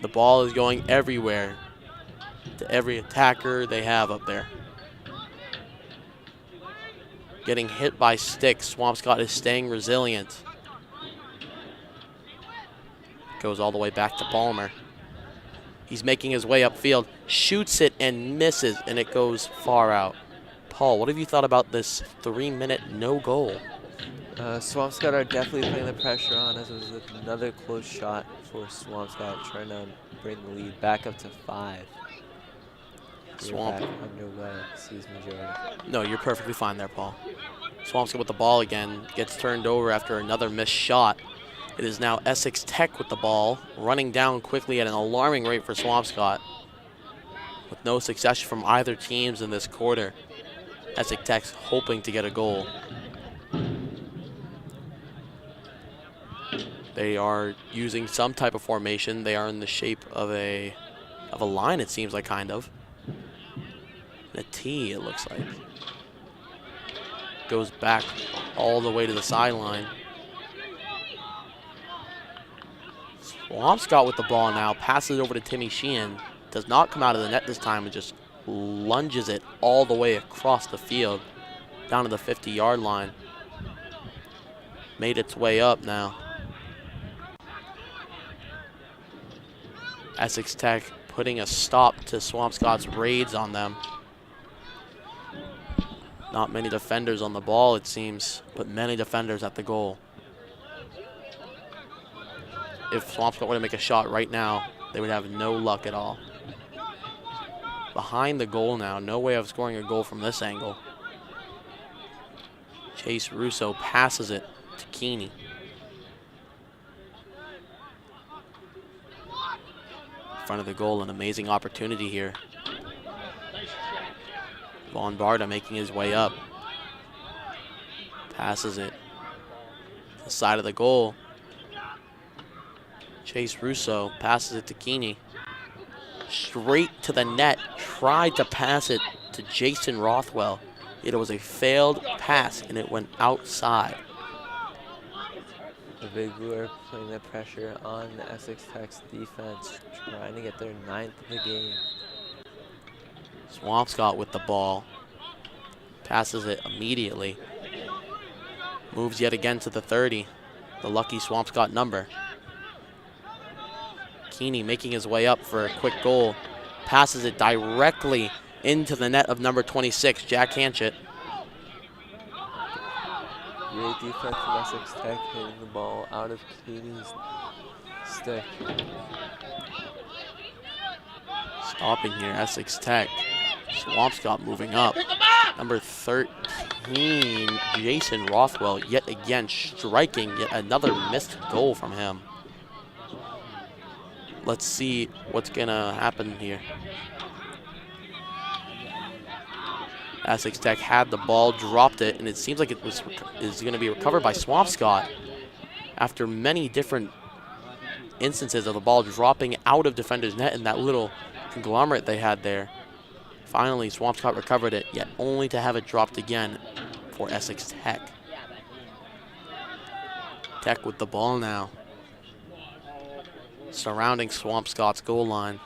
The ball is going everywhere to every attacker they have up there. Getting hit by sticks. Swampscott is staying resilient. Goes all the way back to Palmer. He's making his way upfield. Shoots it and misses, and it goes far out. Paul, what have you thought about this 3-minute no goal? Swampscott are definitely putting the pressure on, as it was another close shot for Swampscott, trying to bring the lead back up to 5. Swamp. Back underway. Excuse me, Jordan. No, you're perfectly fine there, Paul. Swampscott with the ball again. Gets turned over after another missed shot. It is now Essex Tech with the ball, running down quickly at an alarming rate for Swampscott. With no success from either teams in this quarter. Essex Tech's hoping to get a goal. They are using some type of formation. They are in the shape of a line, it seems like, kind of. And a T, it looks like. Goes back all the way to the sideline. Swampscott with the ball now. Passes it over to Timmy Sheehan. Does not come out of the net this time and just lunges it all the way across the field. Down to the 50-yard line. Made its way up now. Essex Tech putting a stop to Swampscott's raids on them. Not many defenders on the ball, it seems, but many defenders at the goal. If Swampscott were to make a shot right now, they would have no luck at all. Behind the goal now, no way of scoring a goal from this angle. Chase Russo passes it to Keeney. In front of the goal, an amazing opportunity here. Von Barda making his way up. Passes it to the side of the goal. Chase Russo passes it to Keeney. Straight to the net. Tried to pass it to Jason Rothwell. It was a failed pass, and it went outside. The Big Blue are putting the pressure on the Essex Tech's defense, trying to get their 9th of the game. Swampscott with the ball. Passes it immediately. Moves yet again to the 30. The lucky Swampscott number. Keeney making his way up for a quick goal. Passes it directly into the net of number 26, Jack Hanchett. Great defense from Essex Tech, hitting the ball out of Keeney's stick. Stopping here, Essex Tech. Swampscott moving up. Number 13. between Jason Rothwell, yet again striking yet another missed goal from him. Let's see what's gonna happen here. Essex Tech had the ball, dropped it, and it seems like it is going to be recovered by Swampscott after many different instances of the ball dropping out of defender's net in that little conglomerate they had there. Finally, Swampscott recovered it, yet only to have it dropped again for Essex Tech. Tech with the ball now, surrounding Swampscott's goal line.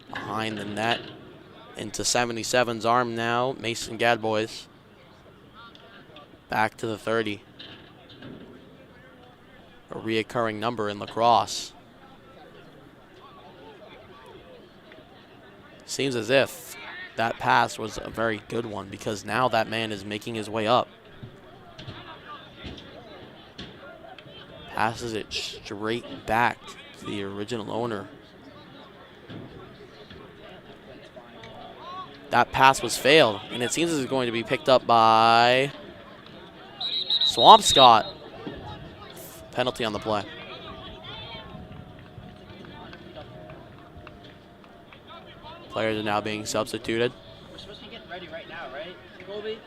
Behind the net, into 77's arm now, Mason Gadbois. Back to the 30. A reoccurring number in lacrosse. Seems as if that pass was a very good one because now that man is making his way up. Passes it straight back to the original owner. That pass was failed, and it seems it's going to be picked up by Swampscott. Penalty on the play. Players are now being substituted. We're supposed to be getting ready right now, right? Colby?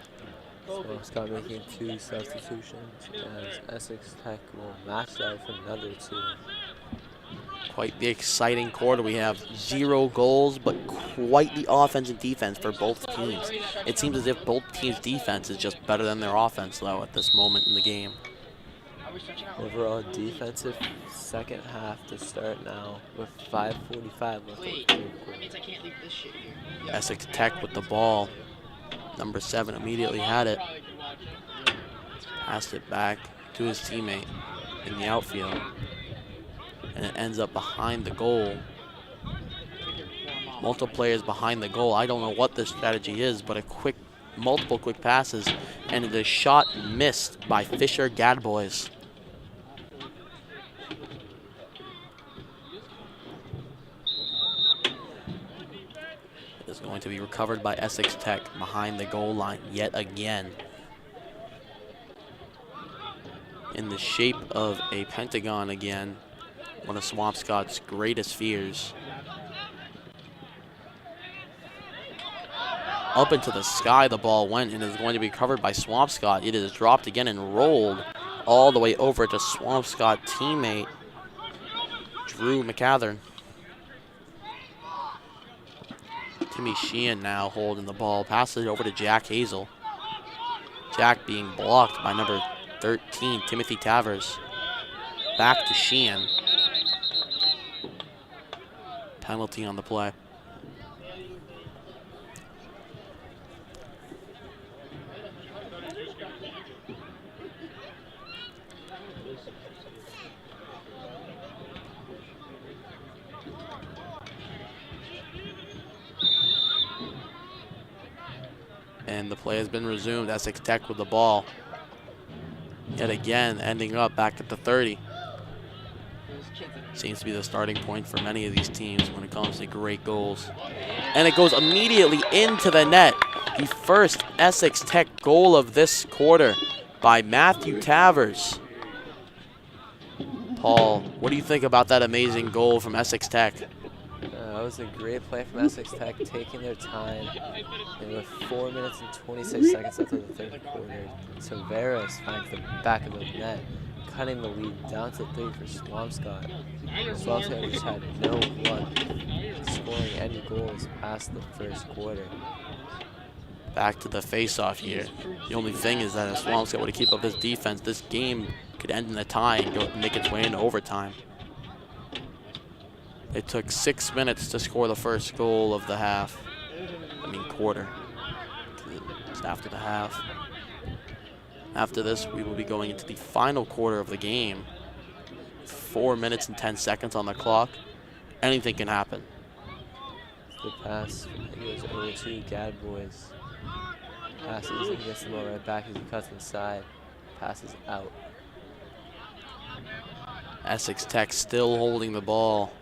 Swampscott making 2 substitutions as Essex Tech will match that with another 2. Quite the exciting quarter. We have 0 goals, but quite the offense and defense for both teams. It seems as if both teams' defense is just better than their offense, though, at this moment in the game. Overall defensive second half to start now with 5:45 left. Wait, that means I can't leave this shit here. Essex Tech with the ball. Number 7 immediately had it. Passed it back to his teammate in the outfield. And it ends up behind the goal. Multiple players behind the goal. I don't know what the strategy is, but multiple quick passes, and the shot missed by Fisher Gadbois. It is going to be recovered by Essex Tech behind the goal line yet again. In the shape of a pentagon again. One of Swampscott's greatest fears. Up into the sky the ball went and is going to be covered by Swampscott. It is dropped again and rolled all the way over to Swampscott teammate Drew McCathern. Timmy Sheehan now holding the ball. Passes it over to Jack Hazel. Jack being blocked by number 13, Timothy Tavers. Back to Sheehan. Penalty on the play. And the play has been resumed. Essex Tech with the ball. Yet again, ending up back at the 30. Seems to be the starting point for many of these teams when it comes to great goals. And it goes immediately into the net. The first Essex Tech goal of this quarter by Matthew Tavers. Paul, what do you think about that amazing goal from Essex Tech? That was a great play from Essex Tech, taking their time. And with 4 minutes and 26 seconds left of the third quarter, Tavares finds the back of the net, cutting the lead down to 3 for Swampscott. Swampscott just had no luck scoring any goals past the first quarter. Back to the face-off here. The only thing is that if Swampscott were to keep up his defense, this game could end in a tie and make its way into overtime. It took 6 minutes to score the first goal of the half. Quarter. It's after the half. After this, we will be going into the final quarter of the game. 4 minutes and 10 seconds on the clock. Anything can happen. The pass, it goes over to Gadbois. Passes and gets the ball right back as he cuts inside. Passes out. Essex Tech still holding the ball.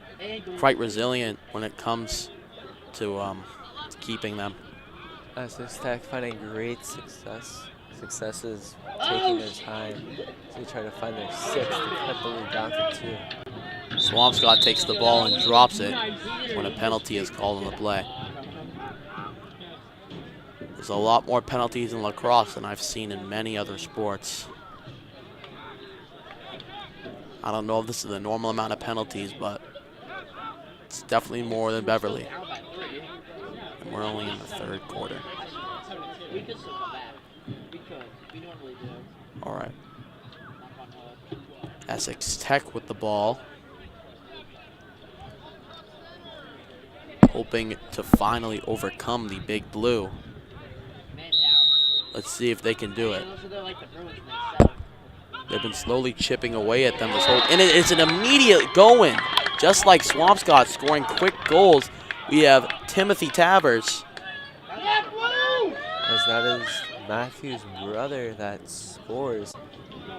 Quite resilient when it comes to keeping them. Essex Tech finding great successes, taking their time to try to find their sixth to cut the lead down to 2. Swampscott takes the ball and drops it when a penalty is called on the play. There's a lot more penalties in lacrosse than I've seen in many other sports. I don't know if this is the normal amount of penalties, but it's definitely more than Beverly. And we're only in the 3rd quarter. We could still come back. We could. We normally do. All right. Knock on wood. Essex Tech with the ball. Hoping to finally overcome the Big Blue. Man down. Let's see if they can do it. Also, they're like the Bruins when they sell. They've been slowly chipping away at them this whole, and it's an immediate going. Just like Swampscott scoring quick goals, we have Timothy Tavers. As that is Matthew's brother that scores.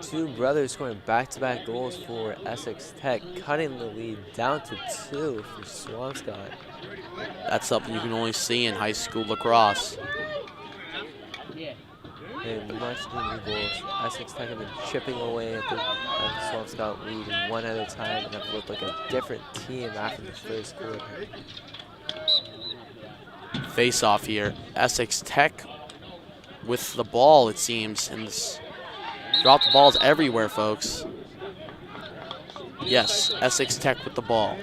2 brothers scoring back-to-back goals for Essex Tech, cutting the lead down to 2 for Swampscott. That's something you can only see in high school lacrosse. Yeah. And much needed goals. Essex Tech have been chipping away at the Swampscott lead one at a time, and have looked like a different team after the 1st quarter. Face off here. Essex Tech with the ball, it seems, and drop the balls everywhere, folks. Yes, Essex Tech with the ball.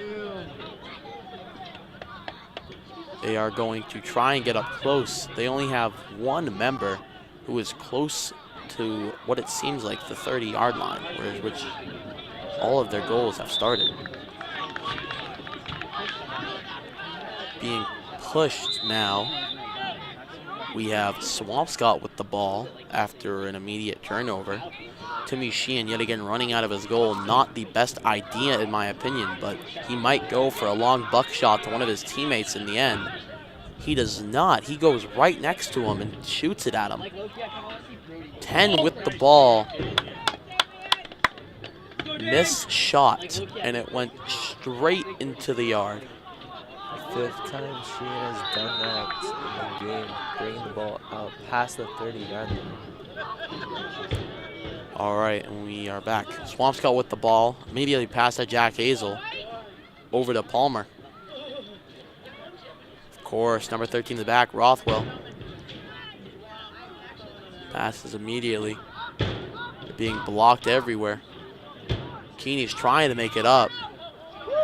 They are going to try and get up close. They only have 1 member who is close to what it seems like the 30-yard line, which all of their goals have started. Being pushed now. We have Swampscott with the ball after an immediate turnover. Timmy Sheehan yet again running out of his goal. Not the best idea in my opinion, but he might go for a long buckshot to one of his teammates in the end. He does not. He goes right next to him and shoots it at him. 10 with the ball. Missed shot, and it went straight into the yard. 5th time Sheehan has done that in the game, bringing the ball out past the 30-yard line. All right, and we are back. Swampscott with the ball, immediately past to Jack Hazel, over to Palmer. Of course, number 13 in the back, Rothwell. Passes immediately. They're being blocked everywhere. Keeney's trying to make it up.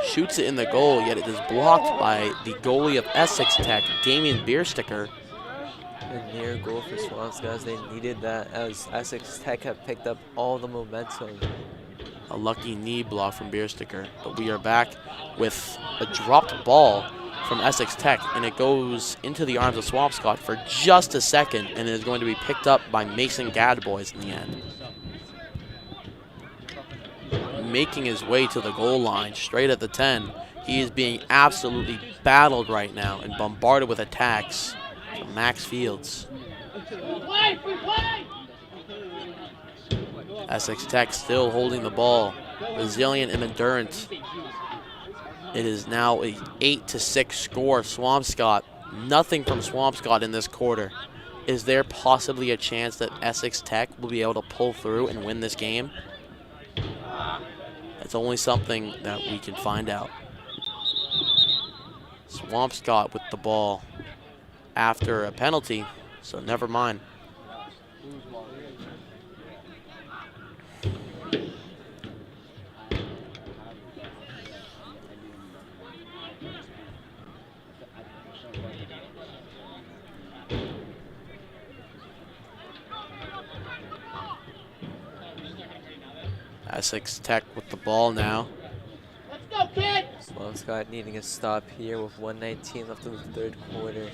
Shoots it in the goal, yet it is blocked by the goalie of Essex Tech, Damian Biersticker. A near goal for Swampscott. They needed that as Essex Tech have picked up all the momentum. A lucky knee block from Biersticker, but we are back with a dropped ball from Essex Tech, and it goes into the arms of Swampscott for just a second, and it is going to be picked up by Mason Gadboys in the end. Making his way to the goal line, straight at the 10. He is being absolutely battled right now and bombarded with attacks from Max Fields. Essex Tech still holding the ball, resilient and endurance. It is now a 8-6 score. Swampscott, nothing from Swampscott in this quarter. Is there possibly a chance that Essex Tech will be able to pull through and win this game? It's only something that we can find out. Swampscott with the ball after a penalty, so never mind. Essex Tech with the ball now. Let's go, kid! Swampscott needing a stop here with 1:19 left in the 3rd quarter.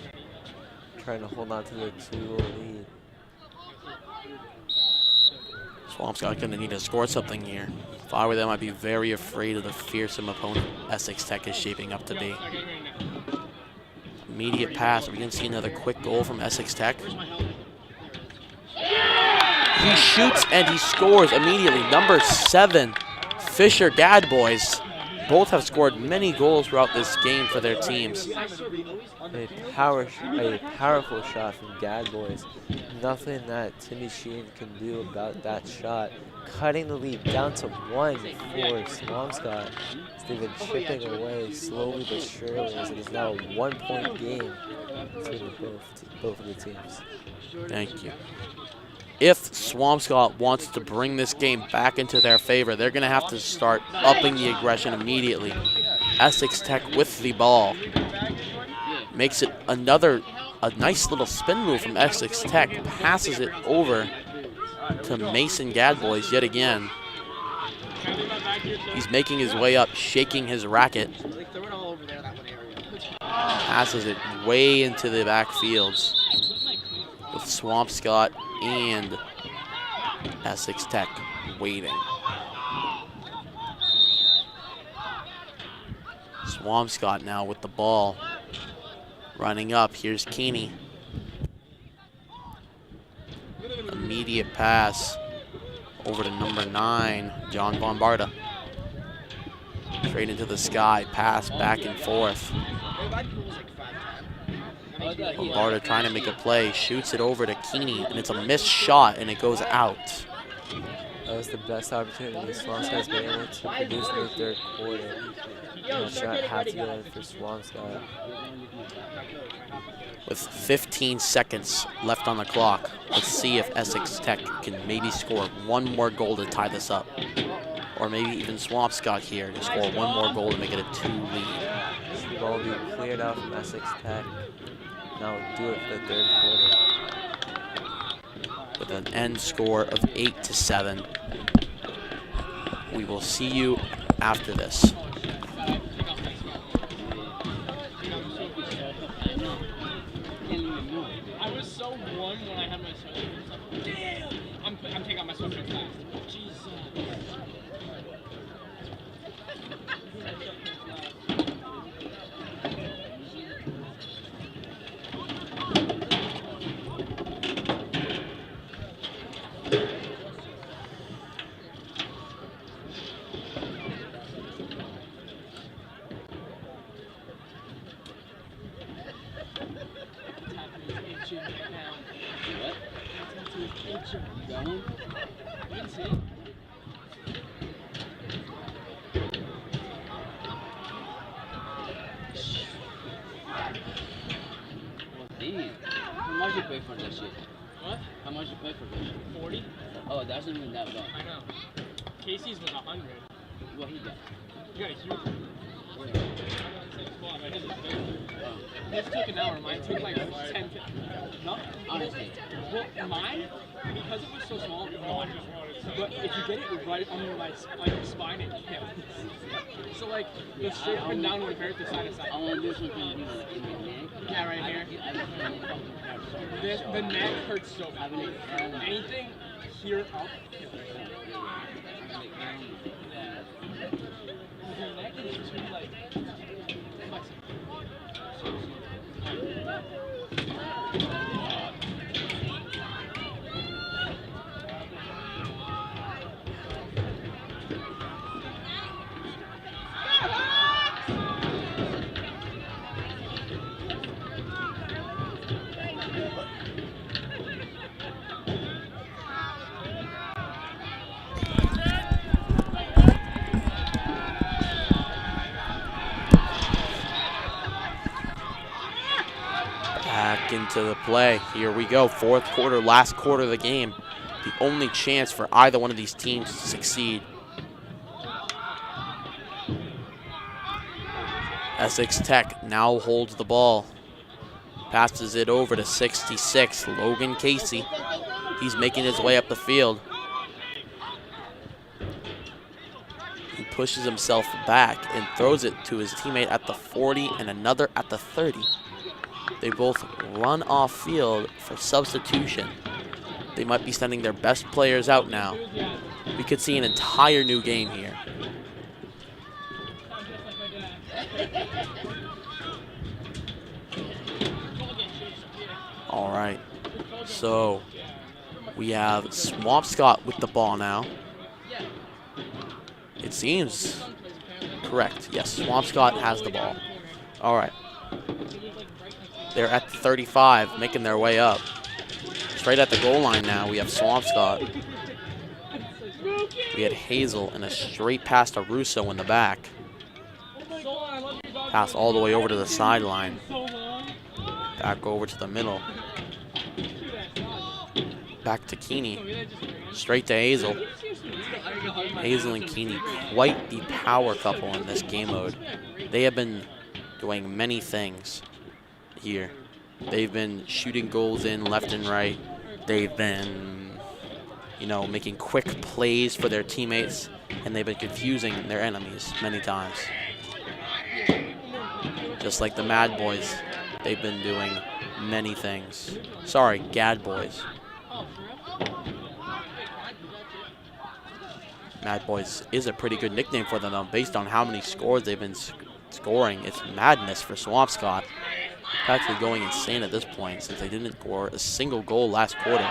Trying to hold on to their 2-goal lead. Swampscott going to need to score something here. If I were them, I'd be very afraid of the fearsome opponent Essex Tech is shaping up to be. Immediate pass. Are we going to see another quick goal from Essex Tech? He shoots and he scores immediately. Number 7, Fisher Gadboys, both have scored many goals throughout this game for their teams. A powerful shot from Gad Boys. Nothing that Timmy Sheen can do about that shot. Cutting the lead down to 1 for Swampscott. They've been chipping away slowly but surely as it is now a 1-point game between both of the teams. Thank you. If Swampscott wants to bring this game back into their favor, they're going to have to start upping the aggression immediately. Essex Tech with the ball. Makes it a nice little spin move from Essex Tech. Passes it over to Mason Gadboys yet again. He's making his way up, shaking his racket. Passes it way into the backfields with Swampscott and Essex Tech waiting. Swampscott now with the ball. Running up, here's Keeney. Immediate pass over to number 9, John Bombarda. Straight into the sky, pass back and forth. Bombarda trying to make a play, shoots it over to Keeney, and it's a missed shot, and it goes out. That was the best opportunity Swampscott has been able to produce in the third quarter. That shot had to go in for Swampscott. With 15 seconds left on the clock, let's see if Essex Tech can maybe score one more goal to tie this up. Or maybe even Swampscott here to score one more goal to make it a 2 lead. The ball will be cleared out from Essex Tech. Now we'll do it for the third quarter. With an end score of 8-7. We will see you after this. I was so warm when I had my sweatshirt. Damn! I'm taking out my sweatshirt fast. Jesus. How much you pay for that shit? What? How much you pay for that shit? 40? Oh, that's not even that bad. I know. Casey's was 100. What he got? You got a huge one. I got the same squad. I did this big. This took an hour. Mine took like 10. No? Honestly. Well, mine, because it was so small, but if you get it right under my spine, it kills. So like, the straight up and down would hurt the side to side. I want to do something in my neck. Yeah, right here. The neck hurts so bad. Anything here up kills. Your neck is too like Back into the play. Here we go. Fourth quarter, last quarter of the game. The only chance for either one of these teams to succeed. Essex Tech now holds the ball. Passes it over to 66, Logan Casey. He's making his way up the field. He pushes himself back and throws it to his teammate at the 40 and another at the 30. They both run off field for substitution. They might be sending their best players out now. We could see an entire new game here. All right, so we have Swampscott with the ball now. It seems Correct. Yes, Swampscott has the ball. All right. They're at the 35, making their way up. Straight at the goal line now, we have Swampscott. We had Hazel and a straight pass to Russo in the back. Pass all the way over to the sideline. Back over to the middle. Back to Keeney. Straight to Hazel. Hazel and Keeney, quite the power couple in this game mode. They have been doing many things here. They've been shooting goals in left and right. They've been, you know, making quick plays for their teammates, and they've been confusing their enemies many times. Just like the Mad Boys, they've been doing many things. Sorry, Gad Boys. Mad Boys is a pretty good nickname for them, though, based on how many scores they've been scoring. It's madness for Swampscott. Actually going insane at this point since they didn't score a single goal last quarter.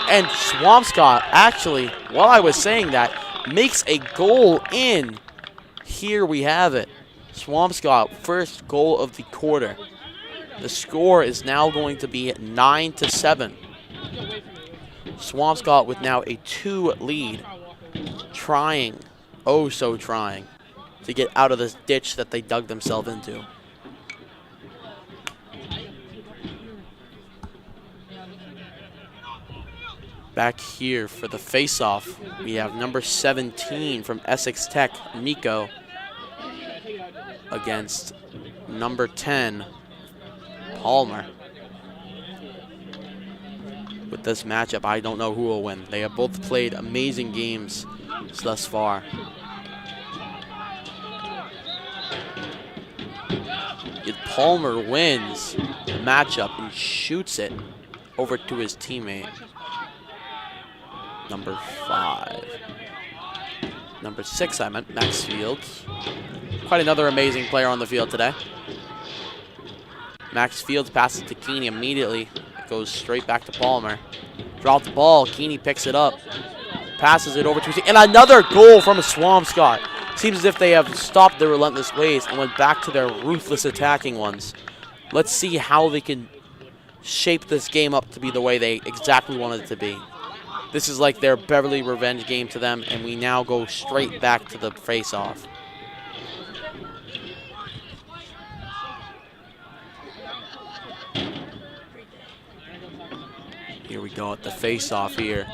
And Swampscott, actually, while I was saying that, makes a goal in. Here we have it. Swampscott, first goal of the quarter. The score is now going to be 9-7. Swampscott with now a 2 lead. Trying, oh so trying, to get out of this ditch that they dug themselves into. Back here for the face-off, we have number 17 from Essex Tech, Nico, against number 10, Palmer. With this matchup, I don't know who will win. They have both played amazing games thus far. If Palmer wins the matchup and shoots it over to his teammate, number 5. Number 6, I meant, Max Fields. Quite another amazing player on the field today. Max Fields passes to Keeney immediately. It goes straight back to Palmer. Drop the ball. Keeney picks it up. Passes it over to his team. And another goal from Swampscott. Seems as if they have stopped their relentless ways and went back to their ruthless attacking ones. Let's see how they can shape this game up to be the way they exactly wanted it to be. This is like their Beverly revenge game to them, and we now go straight back to the face-off. Here we go at the face-off here.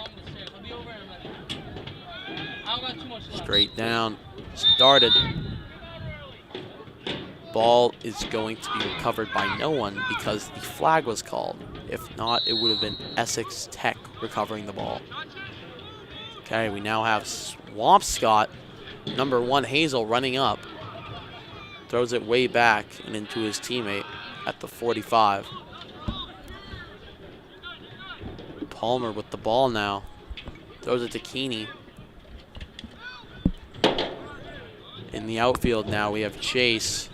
Straight down, started. Ball is going to be recovered by no one because the flag was called. If not, it would have been Essex Tech recovering the ball. Okay, we now have Swampscott, number 1 Hazel, running up. Throws it way back and into his teammate at the 45. Palmer with the ball now. Throws it to Keeney. In the outfield now, we have Chase.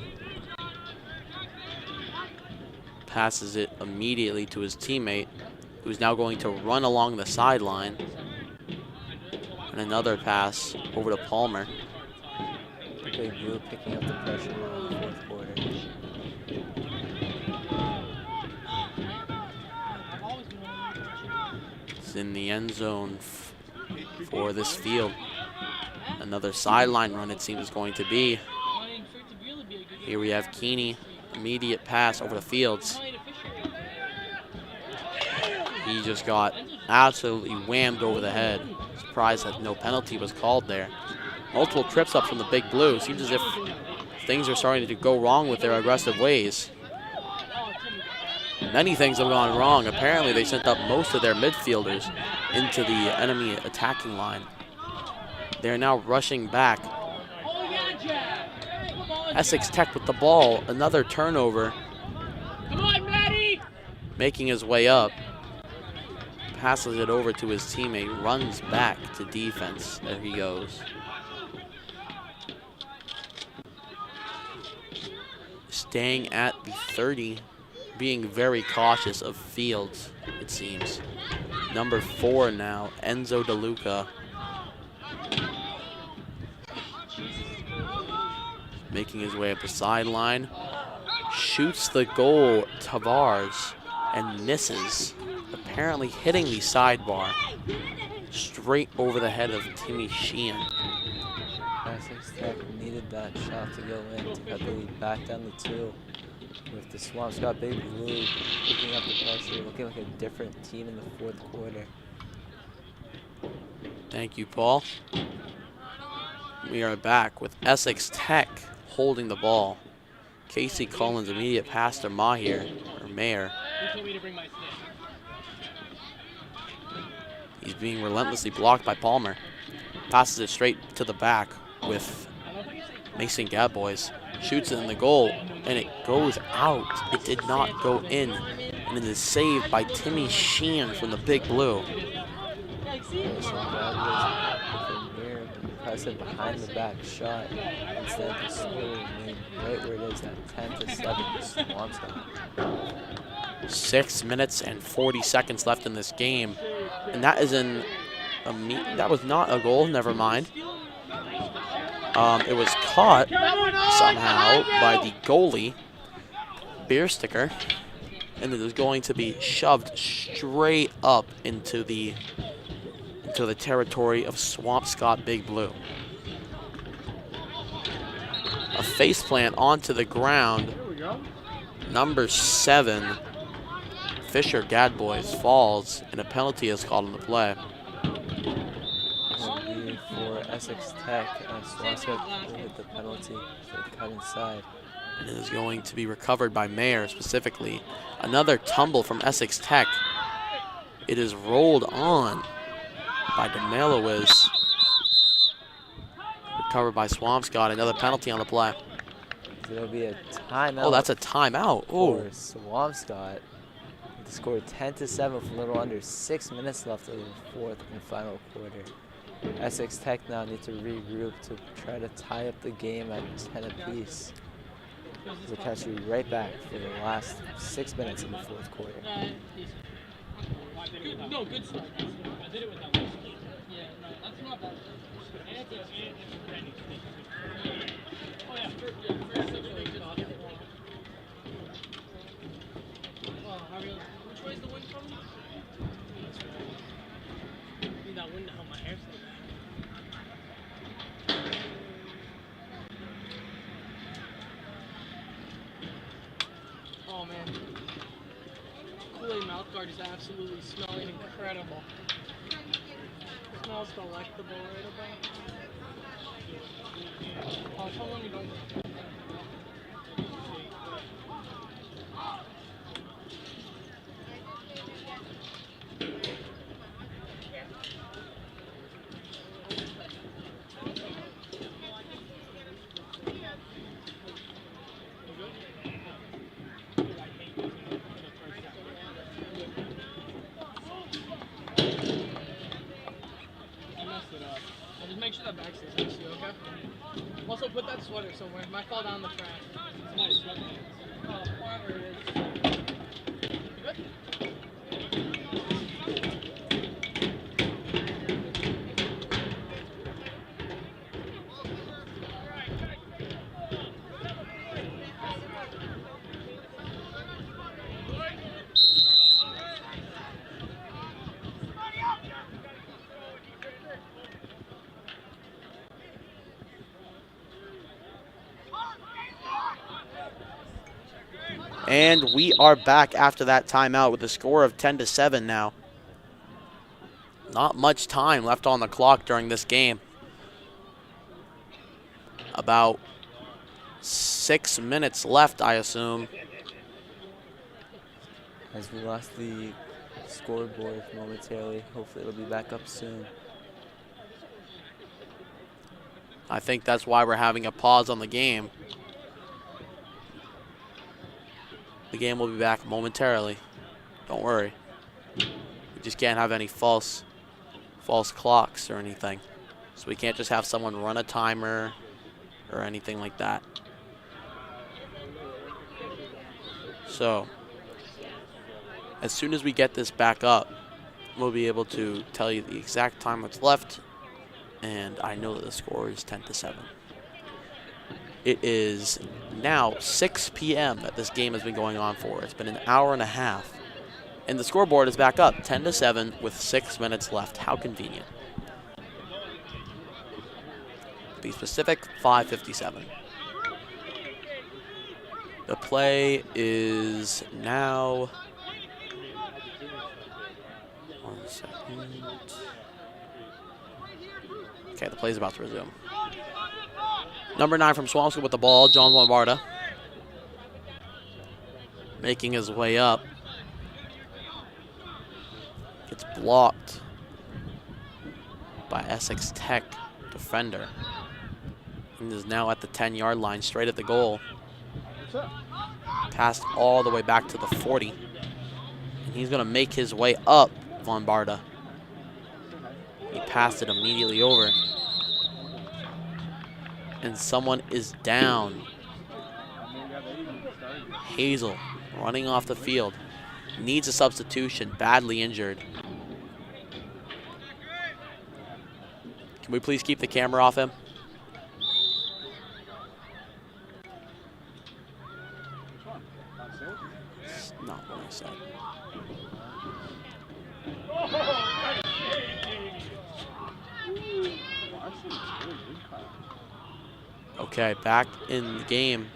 Passes it immediately to his teammate, who's now going to run along the sideline. And another pass over to Palmer. Big Blue picking up the pressure in the fourth quarter. It's in the end zone for this field. Another sideline run, it seems, is going to be. Here we have Keeney. Immediate pass over the Fields. He just got absolutely whammed over the head. Surprised that no penalty was called there. Multiple trips up from the Big Blue. Seems as if things are starting to go wrong with their aggressive ways. Many things have gone wrong. Apparently they sent up most of their midfielders into the enemy attacking line. They're now rushing back. Essex Tech with the ball. Another turnover. Come on, Maddie! Making his way up. Passes it over to his teammate. Runs back to defense. There he goes. Staying at the 30. Being very cautious of Fields, it seems. Number 4 now. Enzo DeLuca. making his way up the sideline. Shoots the goal, Tavares, and misses, apparently hitting the sidebar straight over the head of Timmy Sheehan. Essex Tech needed that shot to go in to cut the lead back down to 2. With the Swampscott Big Blue picking up the pressure, looking like a different team in the 4th quarter. Thank you, Paul. We are back with Essex Tech holding the ball. Casey Collins' immediate pass to Mayer. He's being relentlessly blocked by Palmer. Passes it straight to the back with Mason Gadbois. Shoots it in the goal, and it goes out. It did not go in, and it is saved by Timmy Sheehan from the Big Blue. Impressive behind the back shot. Instead, the score remained right where it is at 10-7 Swampscott. 6 minutes and 40 seconds left in this game, and that is that was not a goal. Never mind. It was caught somehow by the goalie, Beer Sticker, and it is going to be shoved straight up into the territory of Swampscott Big Blue. A faceplant onto the ground. Number 7, Fisher Gadbois, falls, and a penalty is called on the play. For Essex Tech, Swampscott with the penalty for the cut inside. And it is going to be recovered by Mayer specifically. Another tumble from Essex Tech. It is rolled on by DeMelowis. Recovered by Swampscott. Another penalty on the play. There'll be a timeout. Oh, that's a timeout. For Oh, Swampscott. The score 10-7 with a little under 6 minutes left of the 4th and final quarter. Essex Tech now need to regroup to try to tie up the game at 10 apiece. We'll catch you right back for the last 6 minutes of the 4th quarter. No, good start. I did it with that one. Yeah, no, that's not bad. Oh, yeah, first 6 minutes off. Which way is the wind coming? I need that wind to help my hair stay back. Oh, man. Kool-Aid mouthguard is absolutely smelling incredible. Smells delectable right about. Oh, how long are you going? Make sure that back stays next to you, okay? Also, put that sweater somewhere. It might fall down the trash. It's my sweater. Wherever it is. You good? and we are back after that timeout with a score of 10-7 now. Not much time left on the clock during this game. About 6 minutes left, I assume. As we lost the scoreboard momentarily, hopefully it'll be back up soon. I think that's why we're having a pause on the game. The game will be back momentarily. Don't worry. We just can't have any false clocks or anything. So we can't just have someone run a timer or anything like that. So, as soon as we get this back up, we'll be able to tell you the exact time that's left, and I know that the score is 10-7. It is now 6 p.m. that this game has been going on for. It's been an hour and a half. And the scoreboard is back up, 10-7 with 6 minutes left. How convenient. To be specific, 5:57. The play is now... 1 second. Okay, the play is about to resume. Number 9 from Swampscott with the ball, John Lombarda. Making his way up. Gets blocked by Essex Tech defender. And is now at the 10-yard line, straight at the goal. Passed all the way back to the 40. And he's going to make his way up, Lombarda. He passed it immediately over. And someone is down. Hazel running off the field. Needs a substitution, badly injured. Can we please keep the camera off him? It's not what I said. Okay, back in the game.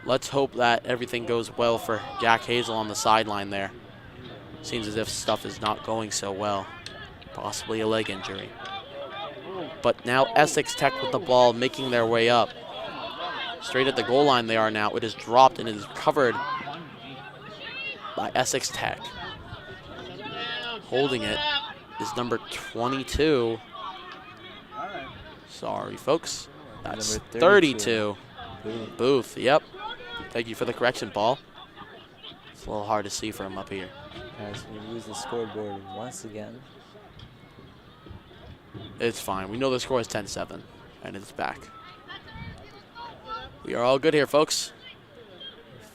Let's hope that everything goes well for Jack Hazel on the sideline there. Seems as if stuff is not going so well. Possibly a leg injury. But now Essex Tech with the ball, making their way up. Straight at the goal line they are now. It is dropped and it is covered by Essex Tech. Holding it is number 22. Sorry, folks. That's Number 32. Booth. Booth, yep. Thank you for the correction, Paul. It's a little hard to see from up here. As we lose the scoreboard once again. It's fine. We know the score is 10-7, and it's back. We are all good here, folks.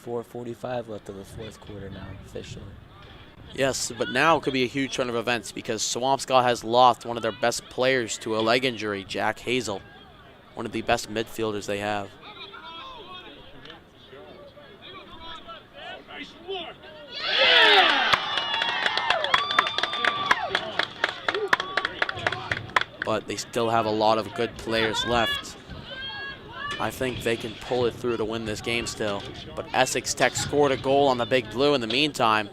4:45 left of the fourth quarter now, officially. Yes, but now could be a huge turn of events because Swampscott has lost one of their best players to a leg injury, Jack Hazel. One of the best midfielders they have. But they still have a lot of good players left. I think they can pull it through to win this game still. But Essex Tech scored a goal on the Big Blue in the meantime.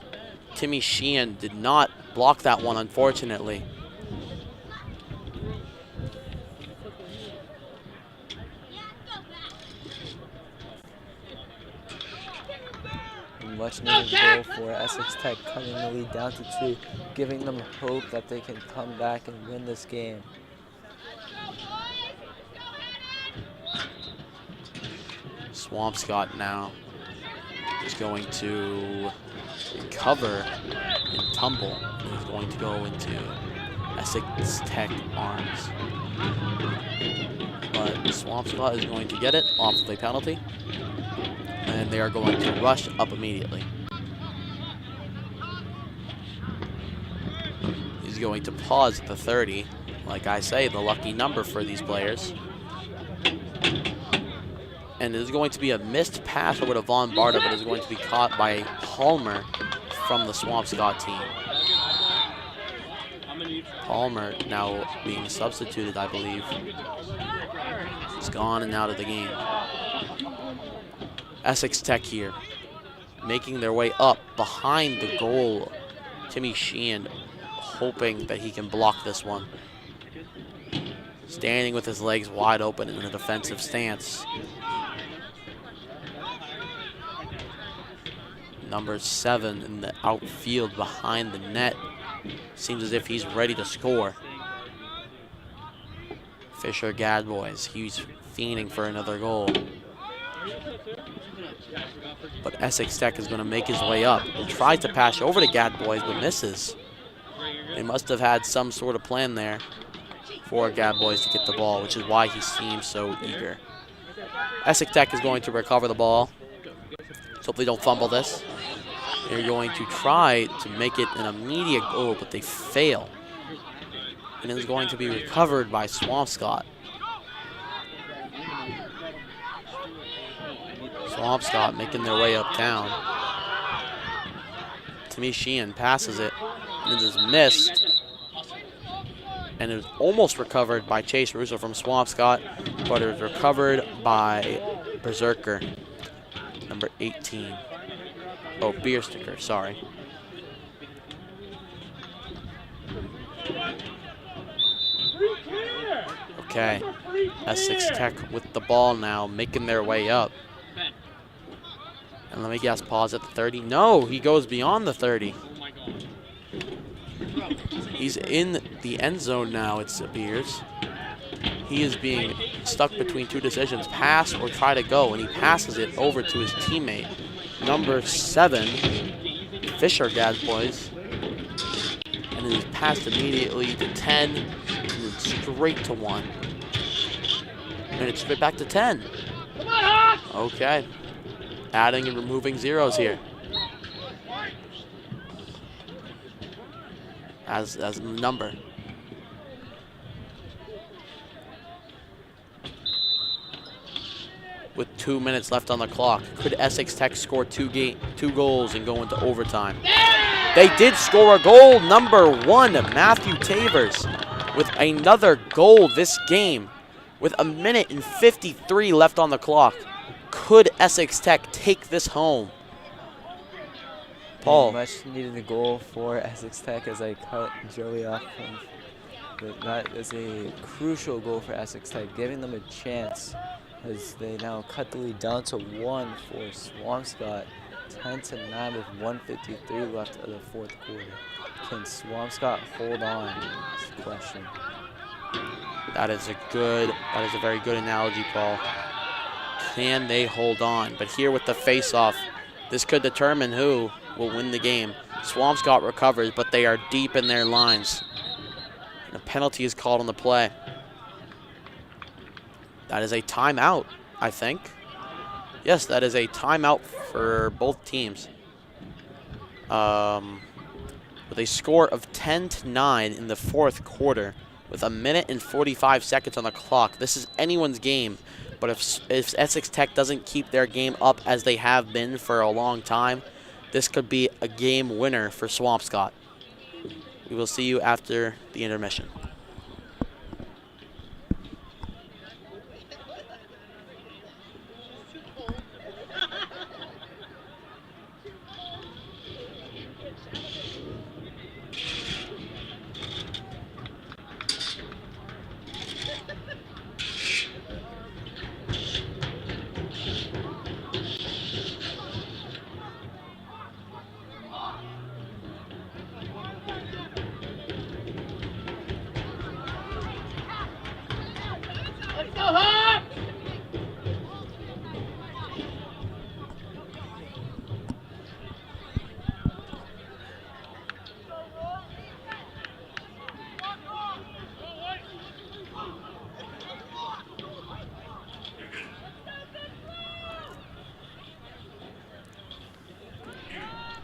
Timmy Sheehan did not block that one, unfortunately. Much needed goal for Essex Tech, cutting the lead down to 2, giving them hope that they can come back and win this game. Swampscott now is going to recover and tumble. And is going to go into Essex Tech arms. But Swampscott is going to get it off of a penalty. And they are going to rush up immediately. He's going to pause at the 30. Like I say, the lucky number for these players. And it is going to be a missed pass over to Von Barta, but it is going to be caught by Palmer from the Swampscott team. Palmer now being substituted, I believe. He's gone and out of the game. Essex Tech here, making their way up behind the goal. Timmy Sheehan hoping that he can block this one. Standing with his legs wide open in a defensive stance. Number 7 in the outfield behind the net. Seems as if he's ready to score. Fisher Gadboys, he's fiending for another goal. But Essex Tech is going to make his way up and tries to pass over to Gadboys, but misses. They must have had some sort of plan there for Gadboys to get the ball, which is why he seems so eager. Essex Tech is going to recover the ball. So hope they don't fumble this. They're going to try to make it an immediate goal, but they fail. And it is going to be recovered by Swampscott. Swampscott making their way uptown. To me, Sheehan passes it, and it is missed. And it was almost recovered by Chase Russo from Swampscott, but it was recovered by Berserker, number 18. Oh, Beer Sticker, sorry. Okay, Essex Tech with the ball now, making their way up. And let me guess, pause at the 30. No, he goes beyond the 30. He's in the end zone now, it appears. He is being stuck between two decisions, pass or try to go, and he passes it over to his teammate, number 7, Fisher, Gads boys. And it is passed immediately to 10, and then straight to 1. And it's straight back to 10. Okay. Adding and removing zeros here. As the number. With 2 minutes left on the clock, could Essex Tech score two goals and go into overtime? They did score a goal. Number 1, Matthew Tavers, with another goal this game. With 1 minute and 53 left on the clock, could Essex Tech take this home? Paul. Much needed goal for Essex Tech as I cut Joey off. But that is a crucial goal for Essex Tech, giving them a chance as they now cut the lead down to 1 for Swampscott. 10-9 with 1:53 left of the fourth quarter. Can Swampscott hold on? Is the question. That is a very good analogy, Paul. Can they hold on? But here with the face-off, this could determine who will win the game. Swampscott recovers, but they are deep in their lines. And a penalty is called on the play. That is a timeout, I think. Yes, that is a timeout for both teams. With a score of 10-9 in the fourth quarter, with 1 minute and 45 seconds on the clock. This is anyone's game, but if Essex Tech doesn't keep their game up as they have been for a long time, this could be a game winner for Swampscott. We will see you after the intermission.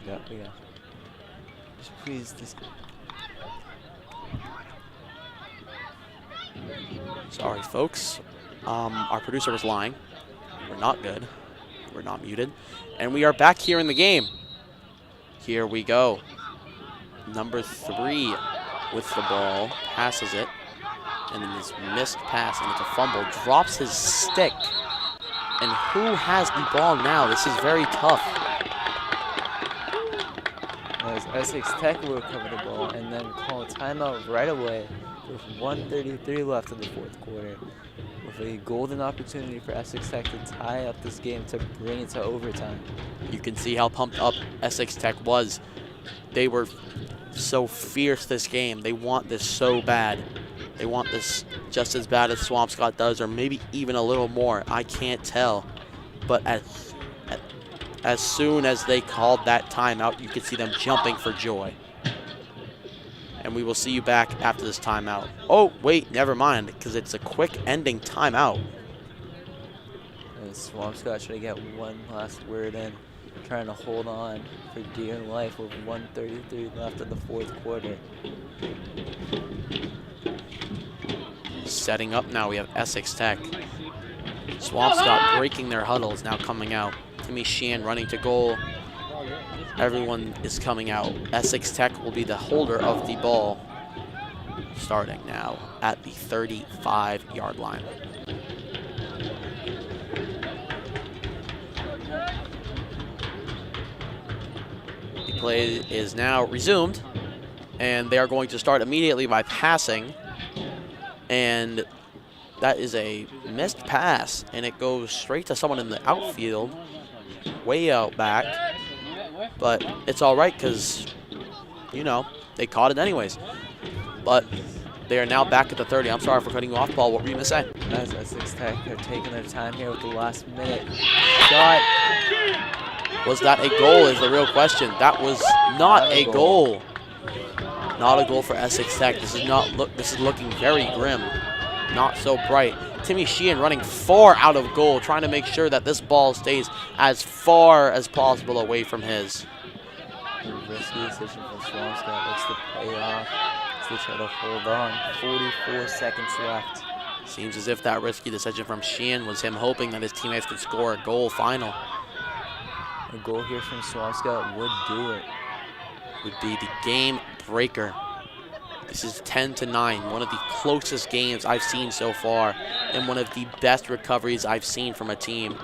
Yep, we got. Just please, this. Sorry, folks. Our producer was lying. We're not good. We're not muted. And we are back here in the game. Here we go. Number 3 with the ball. Passes it. And then this missed pass, and it's a fumble. Drops his stick. And who has the ball now? This is very tough. As Essex Tech will recover the ball and then call a timeout right away with 1:33 left in the fourth quarter, with a golden opportunity for Essex Tech to tie up this game to bring it to overtime. You can see how pumped up Essex Tech was. They were so fierce this game. They want this so bad. They want this just as bad as Swampscott does, or maybe even a little more. I can't tell. But as soon as they called that timeout, you could see them jumping for joy. And we will see you back after this timeout. Oh, wait, never mind, because it's a quick ending timeout. And Swampscott should get one last word in, trying to hold on for dear life with 1:33 left in the fourth quarter. Setting up now, we have Essex Tech. Swampscott breaking their huddles, now coming out. Timmy Sheehan running to goal. Everyone is coming out. Essex Tech will be the holder of the ball, starting now at the 35-yard line. The play is now resumed, and they are going to start immediately by passing, and that is a missed pass, and it goes straight to someone in the outfield, way out back. But it's all right because, you know, they caught it anyways. But they are now back at the 30. I'm sorry for cutting you off, Paul. What were you going to say? As Essex Tech are taking their time here with the last minute shot. Was that a goal is the real question. That was not a goal. Not a goal for Essex Tech. This is looking very grim. Not so bright. Timmy Sheehan running far out of goal, trying to make sure that this ball stays as far as possible away from his. A risky decision from Swampscott. Looks to pay off as they try to hold on. 44 seconds left. Seems as if that risky decision from Sheehan was him hoping that his teammates could score a goal final. A goal here from Swampscott would do it. Would be the game breaker. This is 10-9, one of the closest games I've seen so far, and one of the best recoveries I've seen from a team.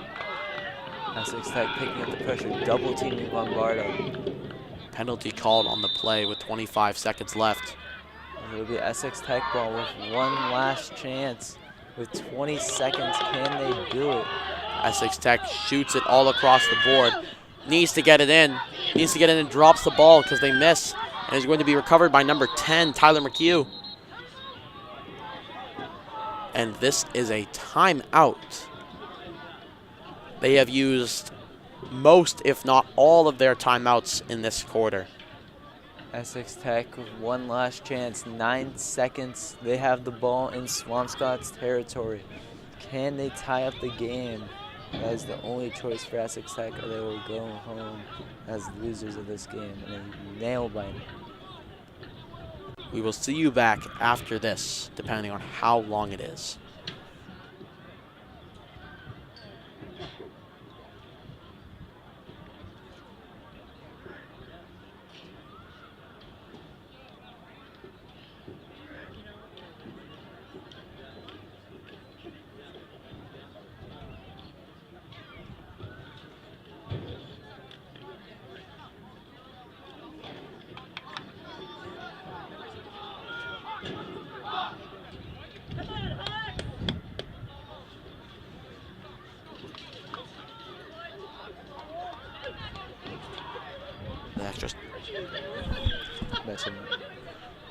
Essex Tech picking up the pressure, double teaming Lombardo. Penalty called on the play with 25 seconds left. And it'll be Essex Tech ball with one last chance. With 20 seconds, can they do it? Essex Tech shoots it all across the board. Needs to get it in. Needs to get it in and drops the ball because they miss. And is going to be recovered by number 10, Tyler McHugh. And this is a timeout. They have used most, if not all, of their timeouts in this quarter. Essex Tech with one last chance, 9 seconds. They have the ball in Swampscott's territory. Can they tie up the game? That is the only choice for Essex Tech, or they will go home as losers of this game in a nail-biter. We will see you back after this, depending on how long it is.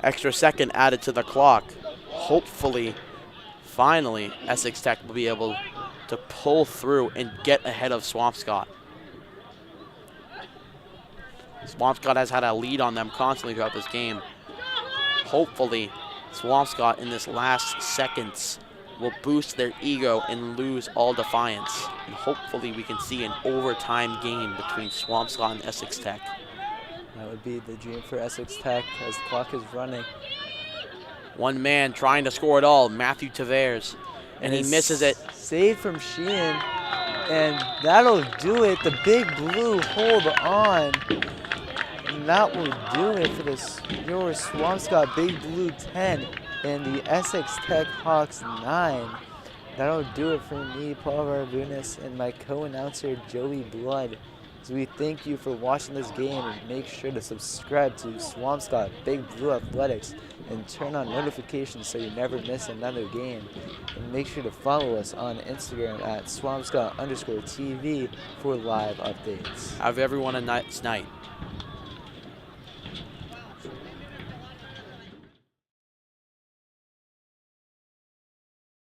Extra second added to the clock. Hopefully, finally, Essex Tech will be able to pull through and get ahead of Swampscott. Swampscott has had a lead on them constantly throughout this game. Hopefully, Swampscott in this last seconds will boost their ego and lose all defiance. And hopefully we can see an overtime game between Swampscott and Essex Tech. That would be the dream for Essex Tech as the clock is running. One man trying to score it all, Matthew Tavares, and he misses it. Saved from Sheehan, and that'll do it. The Big Blue hold on. And that will do it for your Swampscott Big Blue 10 and the Essex Tech Hawks 9. That'll do it for me, Paul Varbunas, and my co-announcer, Joey Blood. So we thank you for watching this game, and make sure to subscribe to Swampscott Big Blue Athletics and turn on notifications so you never miss another game. And make sure to follow us on Instagram at Swampscott_TV for live updates. Have everyone a nice night.